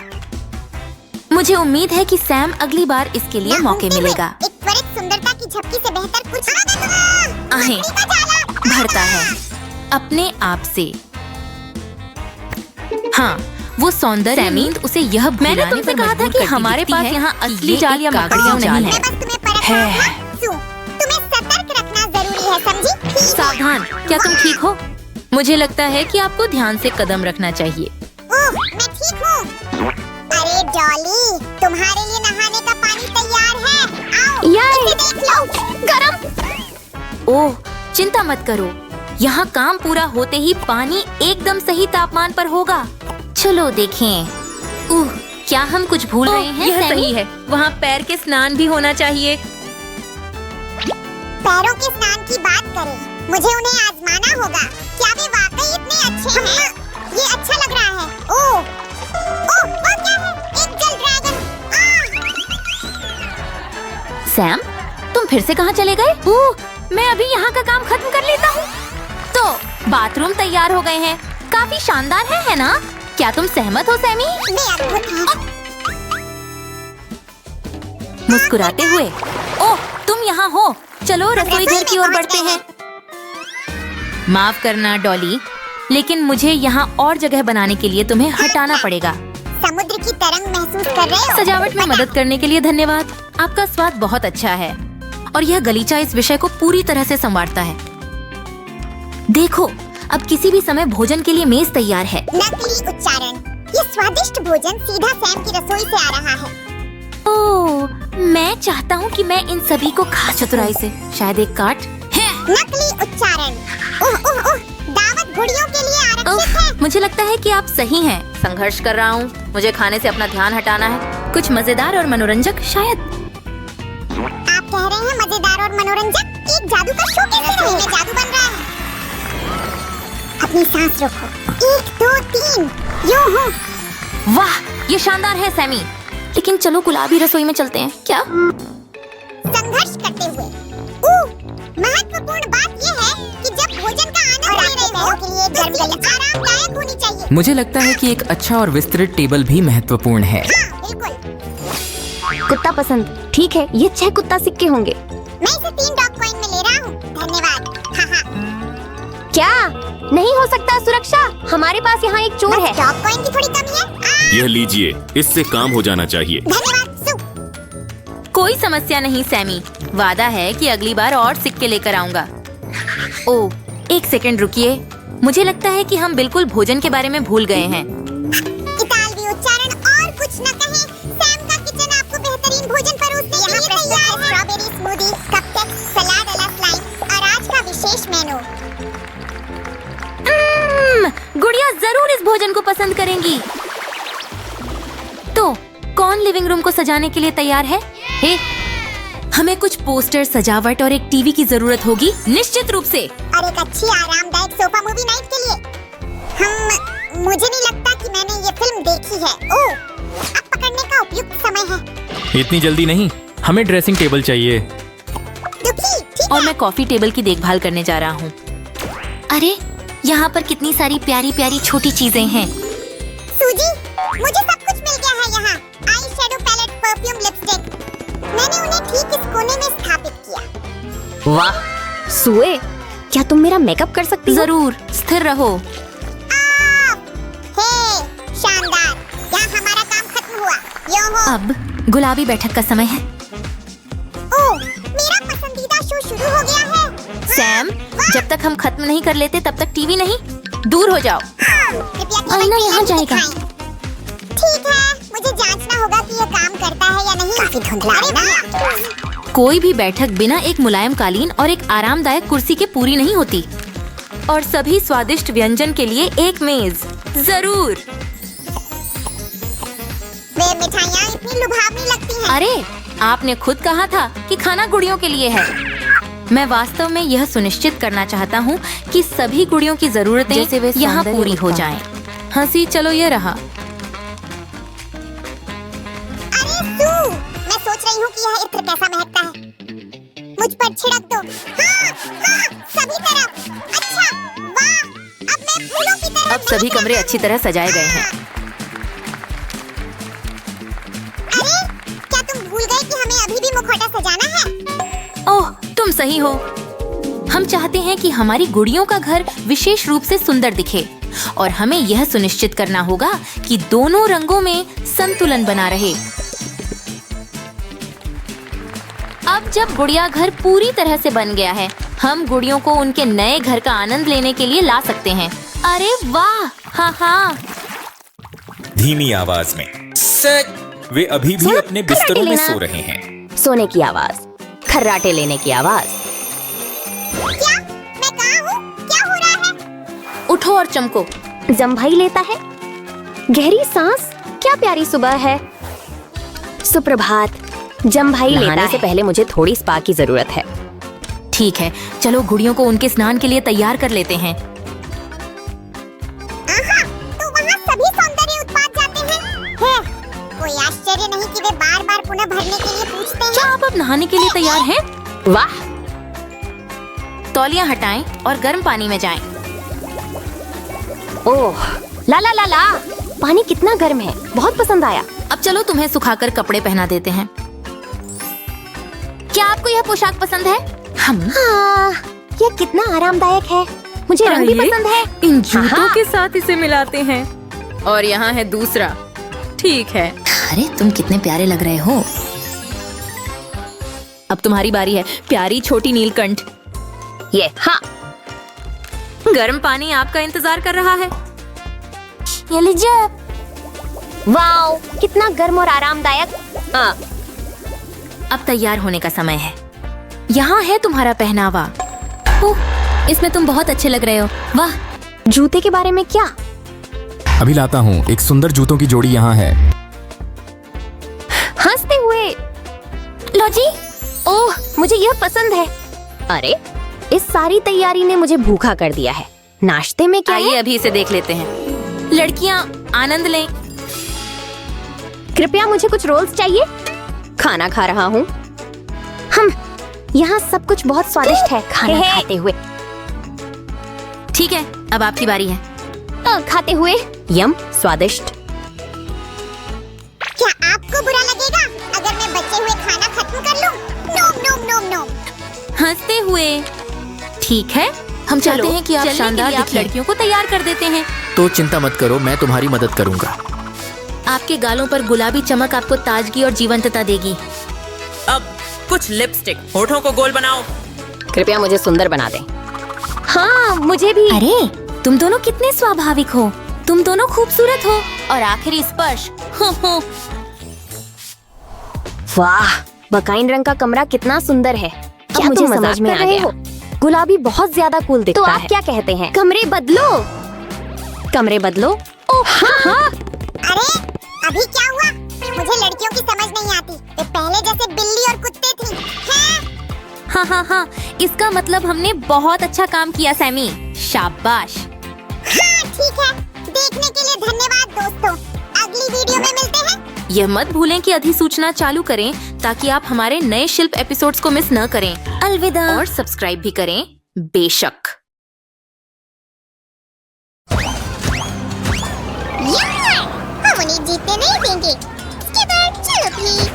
मुझे उम्मीद है कि सैम अगली बार इसके लिए मौके मिलेगा। एक त्वरित सुंदरता की झपकी से बेहतर कुछ आहें भरता है अपने आप से। हाँ, वो सौंदर्य सैमी, उसे यह मैंने तुमसे कहा था कि हमारे पास यहाँ असली जाल या मकड़ियाँ नहीं है। तुम्हें सतर्क रखना जरूरी है, समझी? सावधान। क्या तुम ठीक हो? मुझे लगता है कि आपको ध्यान से कदम रखना चाहिए। ओह, मैं ठीक हूँ। अरे डॉली, तुम्हारे लिए नहाने का पानी तैयार है। आओ, इसे देख लो। गरम। ओह, चिंता मत करो, यहाँ काम पूरा होते ही पानी एकदम सही तापमान पर होगा। चलो देखें। क्या हम कुछ भूल रहे हैं? यह सही है, वहाँ पैर के स्नान भी होना चाहिए। पैरों के स्नान की बात करें, मुझे उन्हें आजमाना होगा। क्या वे वाकई इतने अच्छे हैं? ये अच्छा लग रहा है। ओह, वो क्या है? एक जल ड्रैगन। सैम, तुम फिर से कहाँ चले गए? मैं अभी यहाँ का काम खत्म कर लेता हूँ। तो बाथरूम तैयार हो गए हैं। काफी शानदार है ना? क्या तुम सहमत हो सैमी? वे अद्भुत हैं। मुस्कुराते हुए। ओह, तुम यहाँ हो। चलो रसोई घर की ओर बढ़ते हैं। माफ करना डॉली, लेकिन मुझे यहाँ और जगह बनाने के लिए तुम्हें हटाना पड़ेगा। समुद्र की तरंग महसूस कर रहे हो? सजावट में मदद करने के लिए धन्यवाद। आपका स्वाद बहुत अच्छा है और यह गलीचा इस विषय को पूरी तरह से संवारता है। देखो, अब किसी भी समय भोजन के लिए मेज तैयार है। नकली उच्चारण। ये स्वादिष्ट भोजन सीधा सैम की रसोई से आ रहा है। ओह, मैं चाहता हूँ कि मैं इन सभी को खा चतुराई से। शायद एक काट है। नकली उच्चारण। दावत घुड़ियों के लिए आरक्षित है। मुझे लगता है कि आप सही हैं। संघर्ष कर रहा हूँ, मुझे खाने से अपना ध्यान हटाना है। कुछ मजेदार और मनोरंजक शायद। आप कह रहे हैं मजेदार और मनोरंजक? एक जादू का शो कैसे रहे? जादू बन रहा है। अपनी सांस रोको। 1 2 3 यूं हो। वाह, ये शानदार है सैमी। लेकिन चलो गुलाबी रसोई में चलते हैं क्या? संघर्ष करते हुए। महत्वपूर्ण बात ये है कि जब भोजन का आनंद ले रहे हो के लिए जगह आरामदायक होनी चाहिए। मुझे लगता है कि एक अच्छा और विस्तृत टेबल भी महत्वपूर्ण है। हाँ, बिल्कुल। कुत्ता पसंद। ठीक है, ये 6 कुत्ता सिक्के होंगे। मैं इसे 3 डॉग कॉइन में ले रहा हूँ। धन्यवाद। क्या? नहीं हो सकता सुरक्षा, हमारे पास यहाँ एक चोर है। डॉग कॉइन की थोड़ी कमी है। यह लीजिए, इससे काम हो जाना चाहिए। धन्यवाद सु। कोई समस्या नहीं सैमी, वादा है कि अगली बार और सिक्के लेकर आऊंगा। ओह, एक सेकंड रुकिए, मुझे लगता है कि हम बिल्कुल भोजन के बारे में भूल गए हैं। इतालवी उच्चारण और कुछ न कहें, सैम का किचन आपको बेहतरीन भोजन परोसने के लिए तैयार है। स्ट्रॉबेरी स्मूदी, कपकेक, सलाद अला स्लाइस और आज का विशेष मेनू। गुड़िया जरूर इस भोजन को पसंद करेंगी। तो कौन लिविंग रूम को सजाने के लिए तैयार है? हे, हमें कुछ पोस्टर, सजावट और एक टीवी की जरूरत होगी निश्चित रूप से। और एक अच्छी आरामदायक सोफा मूवी नाइट के लिए। मुझे नहीं लगता कि मैंने ये फिल्म देखी है। ओह, अब पकड़ने का उपयुक्त समय है। इतनी जल्दी नहीं, हमें ड्रेसिंग टेबल चाहिए। दुखी, ठीक और है। मैं कॉफी टेबल की देखभाल करने जा रहा हूँ। अरे, यहाँ पर कितनी सारी प्यारी प्यारी छोटी चीजें हैं। सूजी, मुझे सब कुछ मिल गया है यहाँ। Eye shadow palette, perfume, lipstick. मैंने उन्हें ठीक इस कोने में स्थापित किया। वाह, सुए, क्या तुम मेरा मेकअप कर सकती हो? जरूर, स्थिर रहो। हे, शानदार। यहाँ हमारा काम खत्म हुआ। यो हो, अब गुलाबी बैठक का समय है। ओह, मेरा पसंदीदा शो शुरू हो गया है। सैम, जब तक हम खत्म नहीं कर लेते तब तक टीवी नहीं। दूर हो जाओ। कृपया केवल आईना ट्रेलर यहाँ ही जाएगा। दिखाएं। ठीक है, मुझे जांचना होगा कि ये काम करता है या नहीं। काफी धुंधला है ना। कोई भी बैठक बिना एक मुलायम कालीन और एक आरामदायक कुर्सी के पूरी नहीं होती। और सभी स्वादिष्ट व्यंजन के लिए एक मेज जरूर। वे मिठाइयाँ इतनी लुभावनी लगती हैं। अरे, आपने खुद कहा था कि खाना गुड़ियों के लिए है। मैं वास्तव में यह सुनिश्चित करना चाहता हूँ कि सभी गुड़ियों की जरूरतें यहाँ पूरी हो जाएं। हंसी, चलो ये रहा। अरे सू, मैं सोच रही हूँ कि यह इत्र कैसा महकता है। मुझ पर छिड़क दो। हाँ, हाँ, सभी तरफ। अच्छा, वाह, अब मैं फूलों की तरह अब सभी महक कमरे रहा अच्छी तरह सजाए गए हैं। अरे, क्या तुम भूल गए कि हमें अभी भी मुखौटा सजाना है? ओह, तुम सही हो। हम चाहते हैं कि हमारी गुड़ियों का घर विशेष रूप से सुंदर दिखे और हमें यह सुनिश्चित करना होगा कि दोनों रंगों में संतुलन बना रहे। अब जब गुड़िया घर पूरी तरह से बन गया है, हम गुड़ियों को उनके नए घर का आनंद लेने के लिए ला सकते हैं। अरे वाह, हाँ हाँ। धीमी आवाज में, सच, वे अभी भी अपने बिस्तरों में सो रहे हैं। सोने की आवाज, खर्राटे लेने की आवाज। क्या? मैं कहाँ हूँ? क्या हो रहा है? उठो और चमको। जम्भाई लेता है। गहरी सांस। क्या प्यारी सुबह है। सुप्रभात। जम्भाई लेने से पहले मुझे थोड़ी स्पा की जरूरत है। ठीक है, चलो गुड़ियों को उनके स्नान के लिए तैयार कर लेते हैं। आहा, तो वहाँ सभी सौंदर्य उत्पाद जाते हैं। कोई आश्चर्य नहीं कि वे बार-बार पुनः भरने के लिए पूछते हैं। क्या आप अब नहाने के लिए तैयार हैं? वाह, तौलियां हटाएं और गर्म पानी में जाएं। ओह, ला ला ला ला। पानी कितना गर्म है, बहुत पसंद आया। अब चलो तुम्हें सुखाकर कपड़े पहना देते हैं। क्या आपको यह पोशाक पसंद है? हाँ, ये कितना आरामदायक है। मुझे रंग भी पसंद है। इन जूतों के साथ इसे मिलाते हैं। और यहाँ है दूसरा। ठीक है। अरे, तुम कितने प्यारे लग रहे हो। अब तुम्हारी बारी है, प्यारी छोटी नीलकंठ। ये हाँ, गर्म पानी आपका इंतजार कर रहा है। ये लीजिए। वाओ, कितना गर्म और आरामदायक। हाँ, अब तैयार होने का समय है। यहाँ है तुम्हारा पहनावा। ओह, इसमें तुम बहुत अच्छे लग रहे हो। वाह। जूते के बारे में क्या? अभी लाता हूँ। एक सुंदर जूतों की जोड़ी यहाँ है। हंसते हुए। लो जी। ओह, मुझे यह पसंद है। अरे, इस सारी तैयारी ने मुझे भूखा कर दिया है। नाश्ते में क्या आइए है? अभी इसे देख लेते हैं। लड़कियाँ, आनंद लें। कृपया मुझे कुछ रोल्स चाहिए। खाना खा रहा हूँ। हम यहाँ सब कुछ बहुत स्वादिष्ट है। खाना खाते हुए। ठीक है, अब आपकी बारी है। खाते हुए। यम, स्वादिष्ट। क्या आपको बुरा लगेगा अगर मैं बचे हुए खाना खत्म कर लूं? नोम नोम नोम नोम। हंसते हुए। ठीक है, हम चाहते हैं कि आप शानदार दिखें। लड़कियों को तैयार कर देते हैं। तो चिंता मत करो, मैं तुम्हारी मदद करूंगा। आपके गालों पर गुलाबी चमक आपको ताजगी और जीवंतता देगी। अब कुछ लिपस्टिक, होठों को गोल बनाओ। कृपया मुझे सुंदर बना दें। हाँ, मुझे भी। अरे, तुम दोनों कितने स्वाभाविक हो। तुम दोनों खूबसूरत हो। और आखिरी स्पर्श। वाह, बकाइन रंग का कमरा कितना सुंदर है। क्या मुझे समझ में आ गया। गुलाबी बहुत ज्यादा कूल दिखता है। तो आप क्या कहते हैं? कमरे बदलो। कमरे बदलो। ओह हाँ। अरे, अभी क्या हुआ? मुझे लड़कियों की समझ नहीं आती। वे पहले जैसे बिल्ली और कुत्ते थी। हाँ हाँ हाँ, इसका मतलब हमने बहुत अच्छा काम किया सैमी। शाबाश। हाँ, ठीक है। देखने के लिए धन्यवाद दोस्तों। अगली वीडियो में मिलते हैं। यह मत भूलें कि अधिसूचना चालू करें ताकि आप हमारे नए शिल्प एपिसोड्स को मिस न करें। अलविदा। और सब्सक्राइब भी करें, बेशक। हम उन्हें जीतने नहीं देंगे। स्किपर, चलो प्लीज।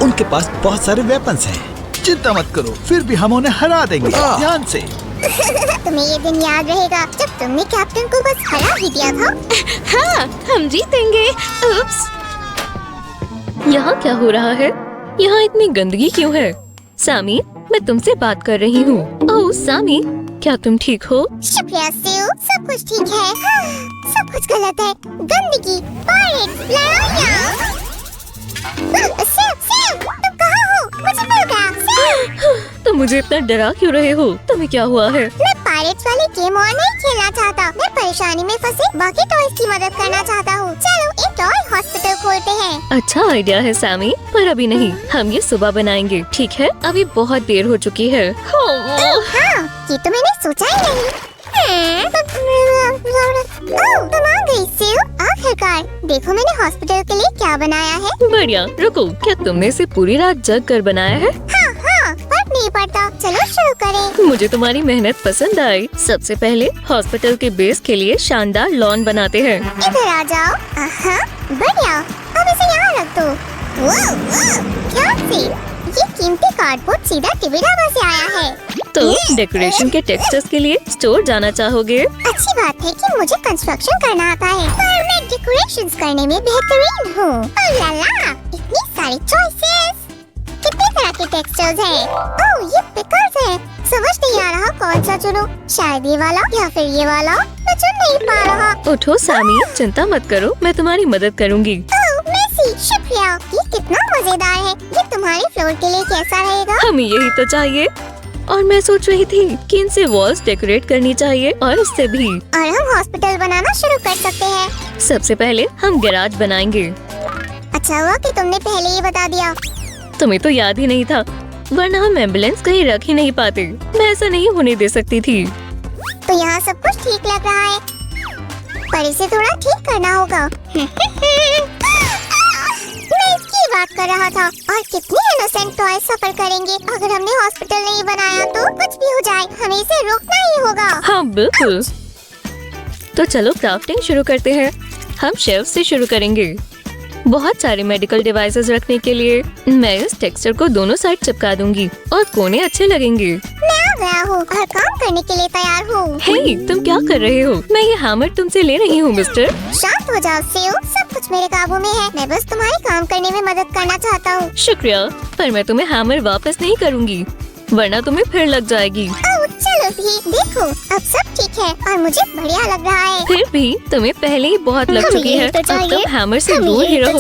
उनके पास बहुत सारे वेपन्स हैं। चिंता मत करो, फिर भी हम उन्हें हरा देंगे। ध्यान से। तुम्हें ये दिन याद रहेगा जब तुमने कैप्टन को बस हरा ही दिया था। हाँ, हम जीतेंगे। उप्स। यहाँ क्या हो रहा है? यहाँ इतनी गंदगी क्यों है? सामी, मैं तुमसे बात कर रही हूँ। ओह सामी, क्या तुम ठीक हो? शुक्रिया सिउ, सब कुछ ठीक है। हाँ, सब कुछ गलत है। गंदगी, पायरेट्स, लड़ाइयाँ। सिउ, तुम कहाँ हो? मुझे मिल गया। सिउ, तुम मुझे इतना डरा क्यों रहे हो? तुम्हें क्या हुआ है? मैं पायरेट्स वाले गेम और नहीं खेलना चाहता। मैं परेशानी में फंसे बाकी टॉयज की मदद करना चाहता हूँ। चलो एक टॉय हॉस्पिटल खोलते हैं। अच्छा आइडिया है सामी, पर अभी नहीं। हम ये सुबह बनाएंगे, ठीक है? अभी बहुत देर हो चुकी है। हाँ, ये तो मैंने सोचा ही नहीं। तुम आ गई सिउ, आखिरकार। देखो मैंने हॉस्पिटल के लिए क्या बनाया है। बढ़िया। रुको, क्या तुमने इसे पूरी रात जग कर बनाया है? हाँ, फर्क नहीं पड़ता। चलो शुरू करें। मुझे तुम्हारी मेहनत पसंद आई। सबसे पहले हॉस्पिटल के बेस के लिए शानदार लॉन बनाते हैं। इधर आ जाओ। बढ़िया, अब इसे यहाँ रख दो। क्या ये कीमती कार्डबोर्ड सीधा टिबिडाबा से आया है। तो डेकोरेशन के टेक्सचर्स के लिए स्टोर जाना चाहोगे? अच्छी बात है कि मुझे कंस्ट्रक्शन करना आता है, पर मैं डेकोरेशंस करने में बेहतरीन हूँ। ला, इतनी सारी चॉइसेस। कितने तरह के टेक्सचर्स हैं। ओह, ये पिकल्स हैं। समझ नहीं आ रहा कौन सा चुनूं। शायद ये वाला या फिर ये वाला। मैं चुन नहीं पा रहा। उठो सामी, चिंता मत करो, मैं तुम्हारी मदद करूँगी। शुक्रिया। ये कितना मजेदार है। ये तुम्हारे फ्लोर के लिए कैसा रहेगा? हमें यही तो चाहिए। और मैं सोच रही थी कि इनसे वॉल्स डेकोरेट करनी चाहिए और इससे भी। और हम हॉस्पिटल बनाना शुरू कर सकते हैं। सबसे पहले हम गैराज बनाएंगे। अच्छा हुआ कि तुमने पहले ही बता दिया। तुम्हें तो याद ही नहीं था, वरना हम एम्बुलेंस कहीं रख ही नहीं पाते। मैं ऐसा नहीं होने दे सकती थी। तो यहाँ सब कुछ ठीक लग रहा है, पर इसे थोड़ा ठीक करना होगा। मैं इसकी बात कर रहा था। और कितने इनोसेंट टॉय सफर करेंगे। अगर हमने हॉस्पिटल नहीं बनाया तो कुछ भी हो जाए, हमें इसे रोकना ही होगा। हाँ बिल्कुल। तो चलो क्राफ्टिंग शुरू करते हैं। हम शेल्फ से शुरू करेंगे। बहुत सारे मेडिकल डिवाइसेस रखने के लिए मैं इस टेक्सचर को दोनों साइड चिपका दूंगी और कोने अच्छे लगेंगे। मैं आ गया हूँ और काम करने के लिए तैयार हूँ। हे, तुम क्या कर रहे हो? मैं ये हैमर तुमसे ले रही हूँ मिस्टर। शांत हो जाओ सिउ, सब कुछ मेरे काबू में है। मैं बस तुम्हारे काम करने में मदद करना चाहता हूँ। शुक्रिया, पर मैं तुम्हें हैमर वापस नहीं करूँगी, वरना तुम्हें फिर लग जाएगी। चलो भी, देखो अब सब ठीक है और मुझे बढ़िया लग रहा है। फिर भी तुम्हें पहले ही बहुत लग चुकी है। अब तुम हैमर से दूर ही रहो।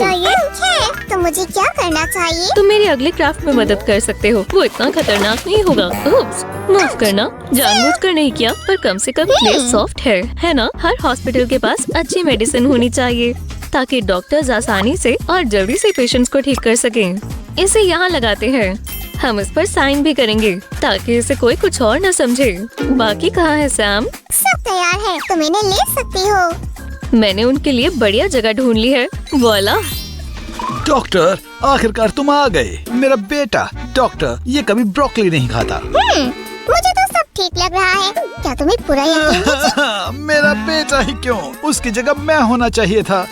तो मुझे क्या करना चाहिए? तुम मेरे अगले क्राफ्ट में मदद कर सकते हो। वो इतना खतरनाक नहीं होगा। उप्स, माफ करना, जानबूझकर नहीं किया, पर कम से कम क्ले सॉफ्ट है ना? हर हॉस्पिटल के पास अच्छी मेडिसिन होनी चाहिए ताकि डॉक्टर्स आसानी से और जल्दी से पेशेंट्स को ठीक कर सकें। इसे यहाँ लगाते हैं। हम इस पर साइन भी करेंगे ताकि इसे कोई कुछ और न समझे। बाकी कहाँ है सैम? सब तैयार है, तुम इन्हें ले सकती हो। मैंने उनके लिए बढ़िया जगह ढूंढ ली है। वाला। डॉक्टर, आखिरकार तुम आ गए। मेरा बेटा डॉक्टर ये कभी ब्रोकली नहीं खाता। मुझे तो सब ठीक लग रहा है। क्या तुम्हें पूरा यकीन है? मेरा बेटा ही क्यों, उसकी जगह मैं होना चाहिए था।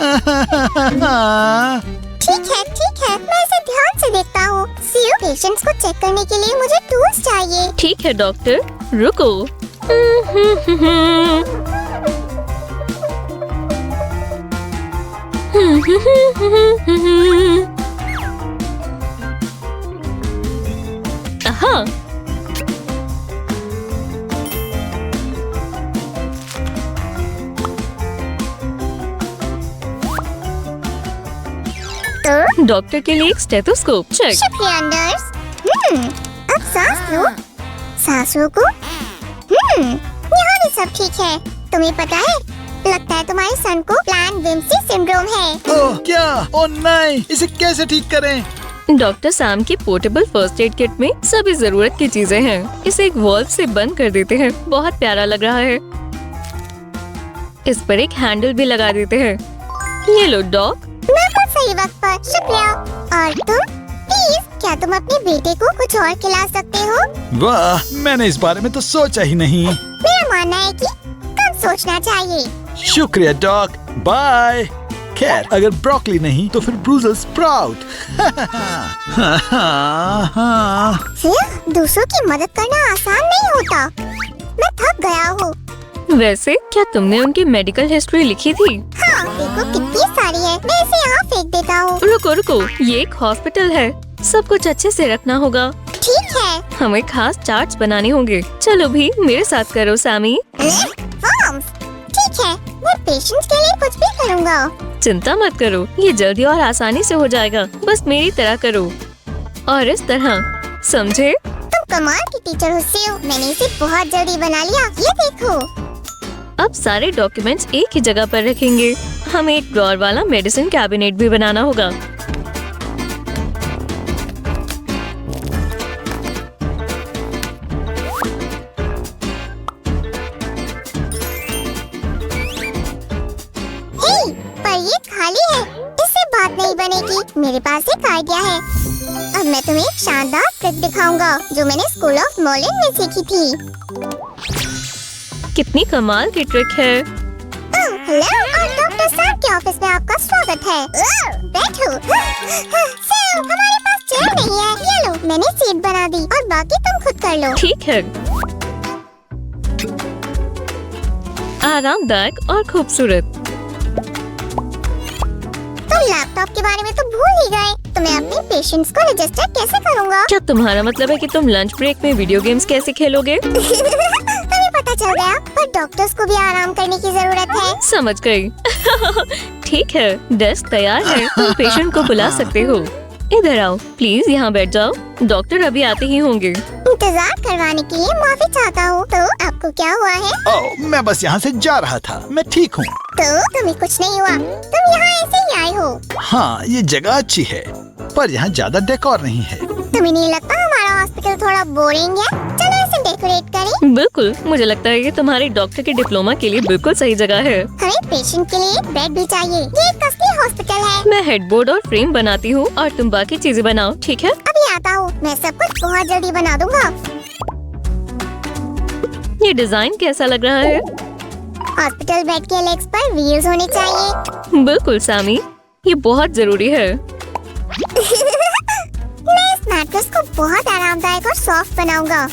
ठीक है, मैं इसे ध्यान से देखता हूँ। सिउ, पेशेंट्स को चेक करने के लिए मुझे टूल्स चाहिए। ठीक है डॉक्टर, रुको। हाँ, डॉक्टर के लिए एक स्टेथोस्कोप चेक। शुक्रिया नर्स। अब सांस लो। सांस रोको। यहाँ भी सब ठीक है। तुम्हें पता है, लगता है तुम्हारे सन को प्लान विम्सी सिंड्रोम है। ओह क्या? ओह नहीं, इसे कैसे ठीक करें? डॉक्टर सैम की पोर्टेबल फर्स्ट एड किट में सभी जरूरत की चीजें हैं। इसे एक वॉल्व से बंद कर देते हैं। बहुत प्यारा लग रहा है। इस पर एक हैंडल भी लगा देते हैं। ये लो डॉग। बिल्कुल सही वक्त पर, शुक्रिया। और तुम प्लीज, क्या तुम अपने बेटे को कुछ और खिला सकते हो? वाह, मैंने इस बारे में तो सोचा ही नहीं। मेरा मानना है कि कम सोचना चाहिए। शुक्रिया डॉक, बाय। खैर, अगर ब्रोकली नहीं तो फिर ब्रूसेल्स स्प्राउट। दूसरों की मदद करना आसान नहीं होता। मैं थक गया हूँ। वैसे क्या तुमने उनकी मेडिकल हिस्ट्री लिखी थी? हाँ, देखो कितनी सारी है। मैं इसे यहाँ फेंक देता हूँ। रुको रुको, ये एक हॉस्पिटल है, सब कुछ अच्छे से रखना होगा। ठीक है। हमें खास चार्ट्स बनाने होंगे। चलो भी मेरे साथ करो सैमी। फॉर्म्स, ठीक है, मैं पेशेंट्स के लिए कुछ भी करूँगा। चिंता मत करो, ये जल्दी और आसानी से हो जाएगा। बस मेरी तरह करो और इस तरह, समझे? तुम कमाल की टीचर हो सियो। मैंने इसे बहुत जल्दी बना लिया। ये देखो। अब सारे डॉक्यूमेंट्स एक ही जगह पर रखेंगे। हमें एक ड्रॉअर वाला मेडिसिन कैबिनेट भी बनाना होगा। हे, पर ये खाली है। इससे बात नहीं बनेगी। मेरे पास एक आइडिया है। अब मैं तुम्हें एक शानदार ट्रिक दिखाऊंगा जो मैंने स्कूल ऑफ मॉर्लिन में सीखी थी। कितनी कमाल की ट्रिक है। हेलो और डॉक्टर साहब के ऑफिस में आपका स्वागत है। बैठो। सर, हमारे पास चेयर नहीं है। ये लो, मैंने सीट बना दी और बाकी तुम खुद कर लो। ठीक है, आरामदायक और खूबसूरत। तुम लैपटॉप के बारे में तो भूल ही गए। तो मैं अपने पेशेंट्स को रजिस्टर कैसे करूँगा? क्या तुम्हारा मतलब है कि तुम लंच ब्रेक में वीडियो गेम्स कैसे खेलोगे? तुम्हें पता चल गया, पर डॉक्टर्स को भी आराम करने की जरूरत है। समझ गई। ठीक है, डेस्क तैयार है, तुम पेशेंट को बुला सकते हो। इधर आओ, प्लीज यहाँ बैठ जाओ। डॉक्टर अभी आते ही होंगे। इंतजार करवाने के लिए माफी चाहता हूँ। तो आपको क्या हुआ है? ओह, मैं बस यहाँ से जा रहा था। मैं ठीक हूँ। तो तुम्हें कुछ नहीं हुआ? तुम यहाँ ऐसे ही आए हो? हाँ, ये जगह अच्छी है, पर यहाँ ज्यादा डेकोर नहीं है। तुम्हें नहीं लगता हमारा हॉस्पिटल थोड़ा बोरिंग है? चलो इसे डेकोरेट करें। बिल्कुल, मुझे लगता है ये तुम्हारी डॉक्टर के डिप्लोमा के लिए बिल्कुल सही जगह है। हमें पेशेंट के लिए एक बेड भी चाहिए। ये एक असली हॉस्पिटल है। मैं हेडबोर्ड और फ्रेम बनाती हूँ और तुम बाकी चीजें बनाओ, ठीक है? अभी आता हूँ। मैं सब कुछ बहुत जल्दी बना दूंगा। ये डिजाइन कैसा लग रहा है? हॉस्पिटल बेड के लेग्स पर व्हील्स होने चाहिए। बिल्कुल सैमी, ये बहुत जरूरी है। मैं इस मैट्रेस को बहुत आरामदायक और सॉफ्ट बनाऊंगा।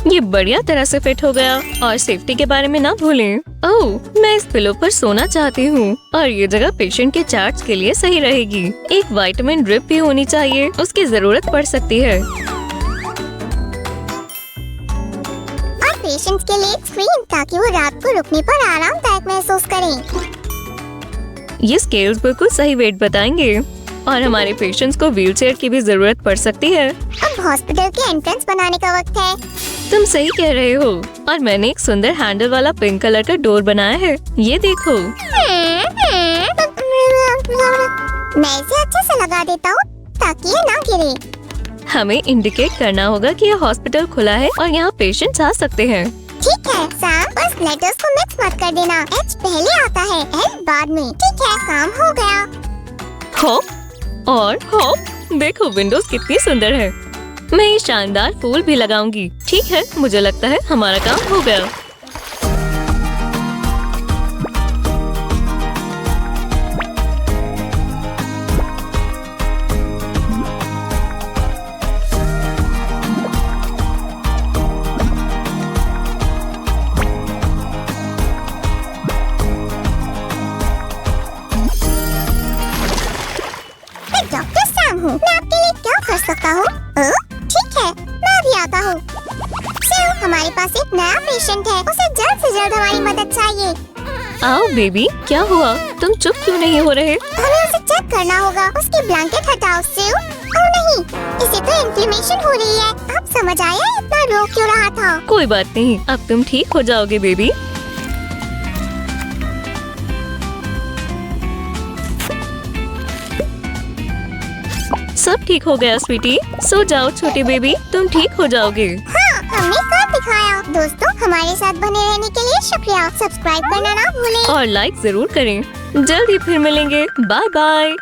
ये बढ़िया तरह से फिट हो गया। और सेफ्टी के बारे में ना भूलें। ओह, मैं इस पिलो पर सोना चाहती हूँ और ये जगह पेशेंट के चार्ट्स के लिए सही रहेगी। एक विटामिन ड्रिप भी होनी चाहिए, उसकी जरूरत पड़ सकती है। और पेशेंट्स के लिए एक स्क्रीन, ताकि वो रात को रुकने पर आरामदायक महसूस करें। ये स्केल्स बिल्कुल सही वेट बताएंगे और हमारे पेशेंट्स को व्हीलचेयर की भी जरूरत पड़ सकती है। अब हॉस्पिटल के एंट्रेंस बनाने का वक्त है। तुम सही कह रहे हो। और मैंने एक सुंदर हैंडल वाला पिंक कलर का डोर बनाया है, ये देखो। मैं इसे अच्छे से लगा देता हूँ ताकि ये ना गिरे। हमें इंडिकेट करना होगा कि यह हॉस्पिटल खुला है और यहाँ पेशेंट्स आ सकते हैं। ठीक है सैम, बस लेटर्स को मिक्स मत कर देना। एच पहले आता है, एल बाद में। ठीक है, काम हो गया। हॉप और हॉप। देखो विंडोज कितनी सुंदर है। मैं ये शानदार फूल भी लगाऊंगी। ठीक है, मुझे लगता है हमारा काम हो गया। डॉक्टर सैम हूँ। मैं आपके लिए क्या कर सकता हूँ? ठीक है, मैं अभी आता हूँ। सर, हमारे पास एक नया पेशेंट है। उसे जल्द से जल्द हमारी मदद चाहिए। आओ बेबी, क्या हुआ? तुम चुप क्यों नहीं हो रहे? हमें उसे चेक करना होगा। उसकी ब्लैंकेट हटाओ सिव। ओह नहीं, इसे तो इन्फ्लेमेशन हो रही है। अब समझ आया इतना रो क्यों रहा था। कोई बात नहीं, अब तुम ठीक हो जाओगे बेबी। सब ठीक हो गया स्वीटी। सो जाओ छोटी बेबी, तुम ठीक हो जाओगे। हाँ, हमने कर दिखाया। दोस्तों, हमारे साथ बने रहने के लिए शुक्रिया। सब्सक्राइब करना ना भूलें। और लाइक जरूर करें। जल्दी फिर मिलेंगे। Bye bye.